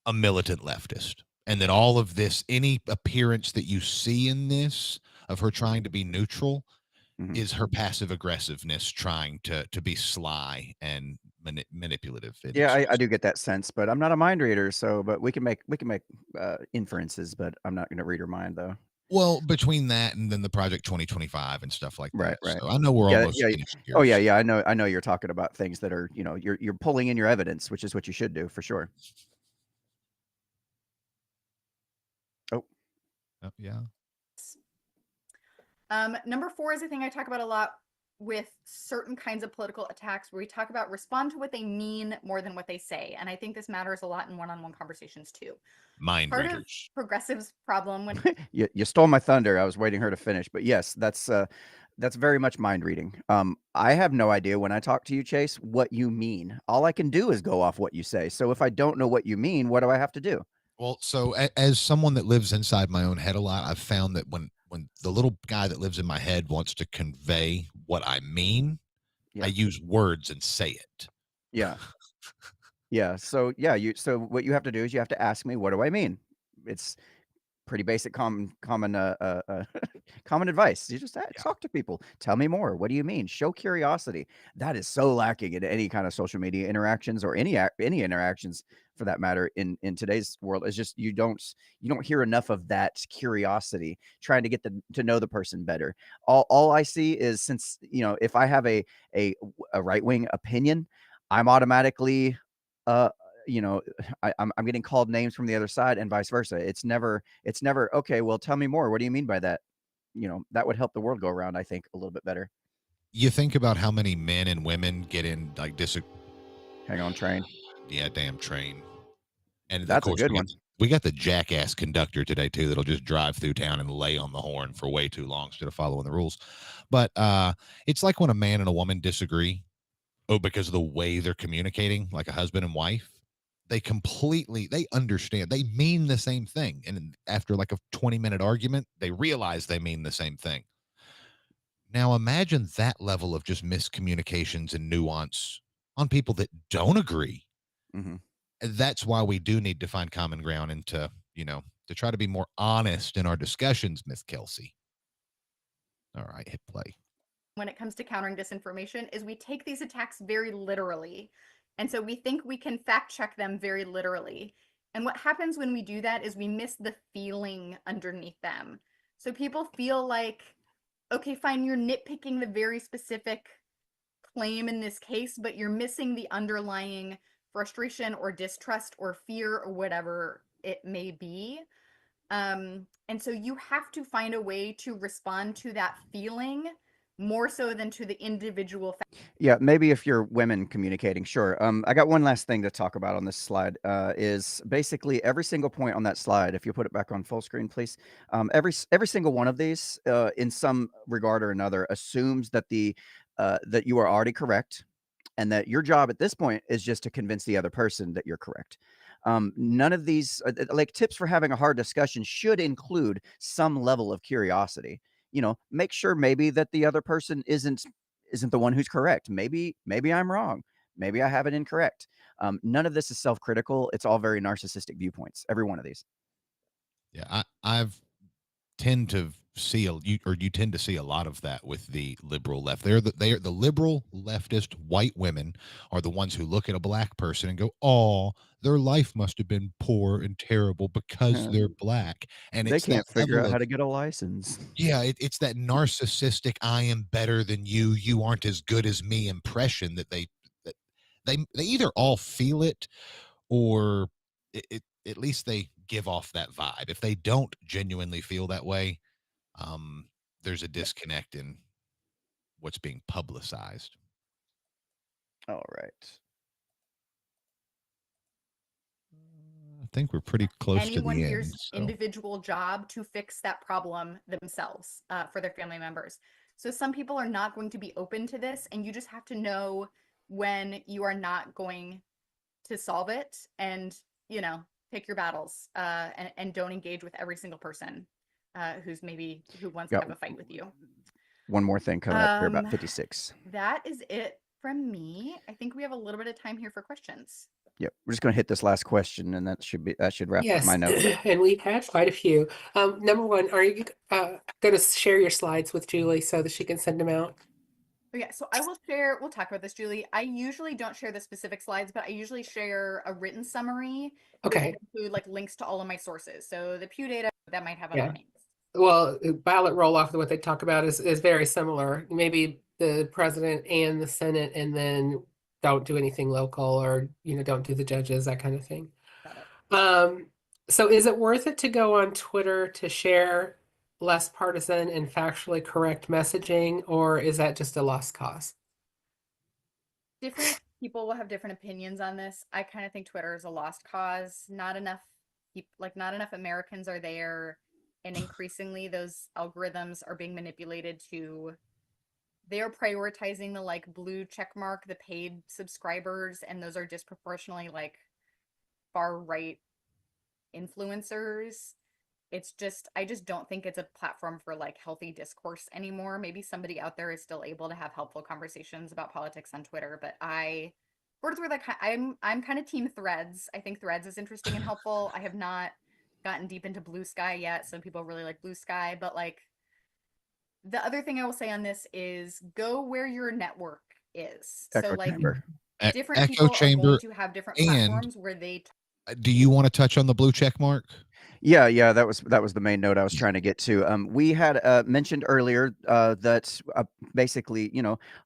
a militant leftist. And that all of this, any appearance that you see in this of her trying to be neutral, is her passive aggressiveness trying to be sly and manipulative. Yeah, I do get that sense, but I'm not a mind reader, but we can make inferences, but I'm not going to read her mind though. Well, between that and then the Project 2025 and stuff like Right, that. right. So I know we're almost Yeah. finished here. Oh yeah. I know you're talking about things that are, you're pulling in your evidence, which is what you should do for sure. Oh, Yeah. Number 4 is a thing I talk about a lot with certain kinds of political attacks, where we talk about respond to what they mean more than what they say. And I think this matters a lot in one-on-one conversations too. Mind Part readers. of progressives' problem when you stole my thunder. I was waiting her to finish, but yes, that's very much mind reading. I have no idea when I talk to you, Chase, what you mean. All I can do is go off what you say. So if I don't know what you mean, what do I have to do? Well, so as someone that lives inside my own head a lot, I've found that when the little guy that lives in my head wants to convey what I mean, Yeah. I use words and say it. Yeah. Yeah. So so what you have to do is you have to ask me, what do I mean? It's pretty basic common common advice. You just talk to people. Tell me more. What do you mean? Show curiosity. That is so lacking in any kind of social media interactions, or any interactions for that matter in today's world. It's just you don't hear enough of that curiosity, trying to get to know the person better. All I see is, since if I have a right-wing opinion, I'm automatically I'm getting called names from the other side, and vice versa. It's never okay, well, tell me more. What do you mean by that? That would help the world go around, I think, a little bit better. You think about how many men and women get in like Hang on, train. Yeah, damn train. And of That's a course, good one. we got the jackass conductor today too that'll just drive through town and lay on the horn for way too long instead of following the rules. But it's like when a man and a woman disagree, because of the way they're communicating, like a husband and wife. They understand, they mean the same thing, and after like a 20-minute argument, they realize they mean the same thing. Now imagine that level of just miscommunications and nuance on people that don't agree. Mhm. That's why we do need to find common ground and to try to be more honest in our discussions, Miss Kelsey. All right, hit play. When it comes to countering disinformation is we take these attacks very literally. And so we think we can fact check them very literally. And what happens when we do that is we miss the feeling underneath them. So people feel like, okay, fine, you're nitpicking the very specific claim in this case, but you're missing the underlying frustration or distrust or fear or whatever it may be. And so you have to find a way to respond to that feeling more so than to the individual. Yeah, maybe if you're women communicating, sure. I got one last thing to talk about on this slide. Is basically every single point on that slide. If you put it back on full screen, please. Every single one of these, in some regard or another, assumes that that you are already correct, and that your job at this point is just to convince the other person that you're correct. None of these, like tips for having a hard discussion, should include some level of curiosity. Make sure maybe that the other person isn't the one who's correct. Maybe I'm wrong. Maybe I have it incorrect. None of this is self-critical. It's all very narcissistic viewpoints. Every one of these. Yeah, I've tend to see you tend to see a lot of that with the liberal left. They're the liberal leftist white women are the ones who look at a black person and go, "Oh, their life must have been poor and terrible because they're black." And They it's that can't figure level out of, how to get a license. yeah, it's that narcissistic "I am better than you, you aren't as good as me" impression that they either all feel it, or at least they give off that vibe. If they don't genuinely feel that way, there's a disconnect in what's being publicized. All right. I think we're pretty close Anyone to the here's end. So. individual job to fix that problem themselves for their family members. So some people are not going to be open to this, and you just have to know when you are not going to solve it, and pick your battles, and don't engage with every single person who wants to have a fight with you. One more thing coming up here, about 56. That is it from me. I think we have a little bit of time here for questions. Yep, we're just going to hit this last question, and that should wrap up my notes. And we've had quite a few. Number one, are you going to share your slides with Julie so that she can send them out? Yeah, so we'll talk about this, Julie. I usually don't share the specific slides, but I usually share a written summary. Okay. That include like links to all of my sources. So the Pew data that might have other names. Well, ballot roll off, what they talk about is very similar. Maybe the president and the Senate, and then don't do anything local, or don't do the judges, that kind of thing. Got it. So is it worth it to go on Twitter to share less partisan and factually correct messaging, or is that just a lost cause? Different people will have different opinions on this. I kind of think Twitter is a lost cause. Not enough Americans are there, and increasingly those algorithms are being manipulated to. They're prioritizing the blue check mark, the paid subscribers, and those are disproportionately far right influencers. I just don't think it's a platform for healthy discourse anymore. Maybe somebody out there is still able to have helpful conversations about politics on Twitter, but I'm kind of team Threads. I think Threads is interesting and helpful. I have not gotten deep into Blue Sky yet. Some people really like Blue Sky, but the other thing I will say on this is go where your network is. Echo chamber. Different Echo people chamber, are going to have different platforms where they. Do you want to touch on the blue check mark? Yeah, that was the main note I was trying to get to. We had mentioned earlier that basically,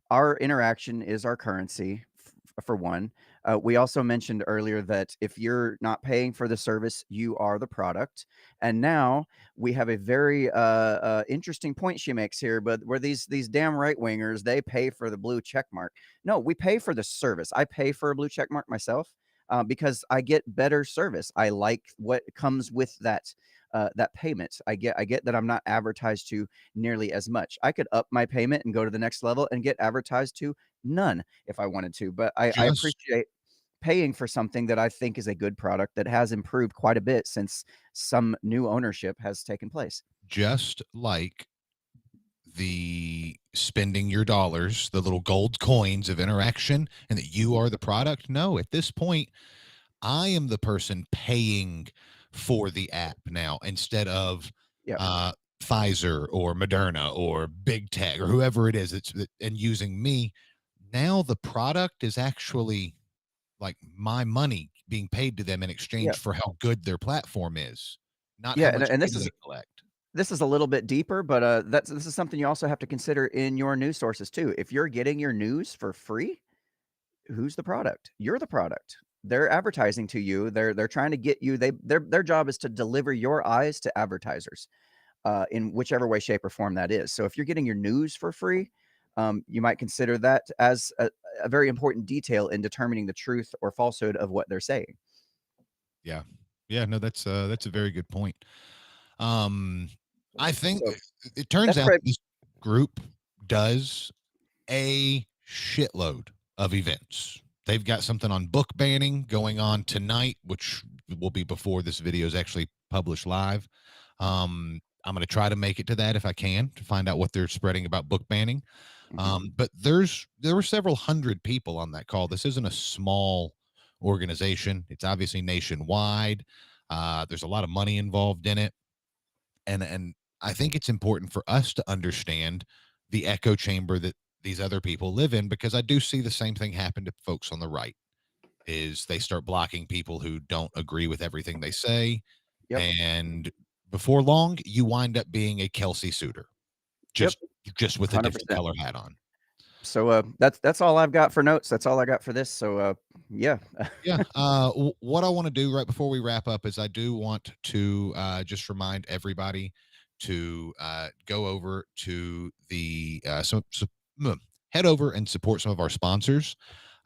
our interaction is our currency, for one. We also mentioned earlier that if you're not paying for the service, you are the product. And now we have a very interesting point she makes here, but where these damn right wingers, they pay for the blue check mark. No, we pay for the service. I pay for a blue check mark myself because I get better service. I like what comes with that. That payment. I get that I'm not advertised to nearly as much. I could up my payment and go to the next level and get advertised to none if I wanted to. But I Just appreciate paying for something that I think is a good product that has improved quite a bit since some new ownership has taken place. just like the spending your dollars, the little gold coins of interaction, and that you are the product. No, at this point, I am the person paying for the app now instead of Yeah. Pfizer or Moderna or Big Tech or whoever it is and using me. Now the product is actually like my money being paid to them in Yeah. exchange for how good their platform is, not Yeah, how and much and data they collect. this is a little bit deeper, but this is something you also have to consider in your news sources too. If you're getting your news for free, who's the product? You're the product. They're advertising to you. They're trying to get you. Their job is to deliver your eyes to advertisers in whichever way, shape, or form that is. So if you're getting your news for free, you might consider that as a very important detail in determining the truth or falsehood of what they're saying. Yeah. Yeah, no, that's a very good point. I think So it turns that's out right. this group does a shitload of events. They've got something on book banning going on tonight, which will be before this video is actually published live. I'm going to try to make it to that if I can to find out what they're spreading about book banning. But there were several hundred people on that call. This isn't a small organization. It's obviously nationwide. There's a lot of money involved in it. And I think it's important for us to understand the echo chamber that these other people live in, because I do see the same thing happen to folks on the right is they start blocking people who don't agree with everything they say. Yep. And before long, you wind up being a Kelsey Suter, Yep. just with a different 100%. color hat on. So that's all I've got for notes. That's all I got for this. So yeah. Yeah. What I want to do right before we wrap up is I do want to just remind everybody to go over to the head over and support some of our sponsors.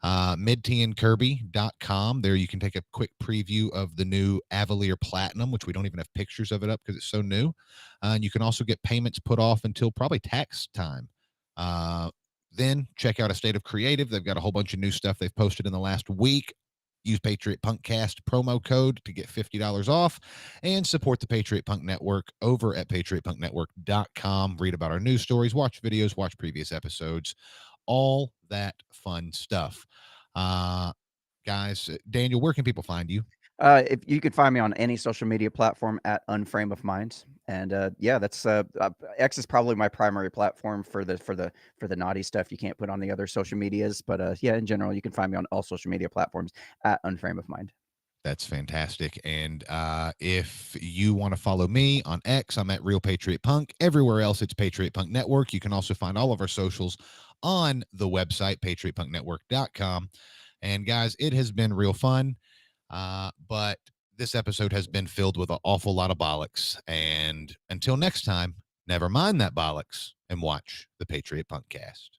midtandkirby.com. There you can take a quick preview of the new Avalier Platinum, which we don't even have pictures of it up because it's so new. And you can also get payments put off until probably tax time. Then check out A State of Creative. They've got a whole bunch of new stuff they've posted in the last week. Use Patriot Punkcast promo code to get $50 off and support the Patriot Punk Network over at patriotpunknetwork.com. Read about our news stories, watch videos, watch previous episodes, all that fun stuff. Guys, Daniel, where can people find you? If you could find me on any social media platform at Unframe of Mind, and yeah, that's X is probably my primary platform for the naughty stuff you can't put on the other social medias. But yeah, in general, you can find me on all social media platforms at Unframe of Mind. That's fantastic. And if you want to follow me on X, I'm at Real Patriot Punk. Everywhere else, it's Patriot Punk Network. You can also find all of our socials on the website, patriotpunknetwork.com. And guys, it has been real fun. But this episode has been filled with an awful lot of bollocks. And until next time, never mind that bollocks and watch the Patriot Punkcast.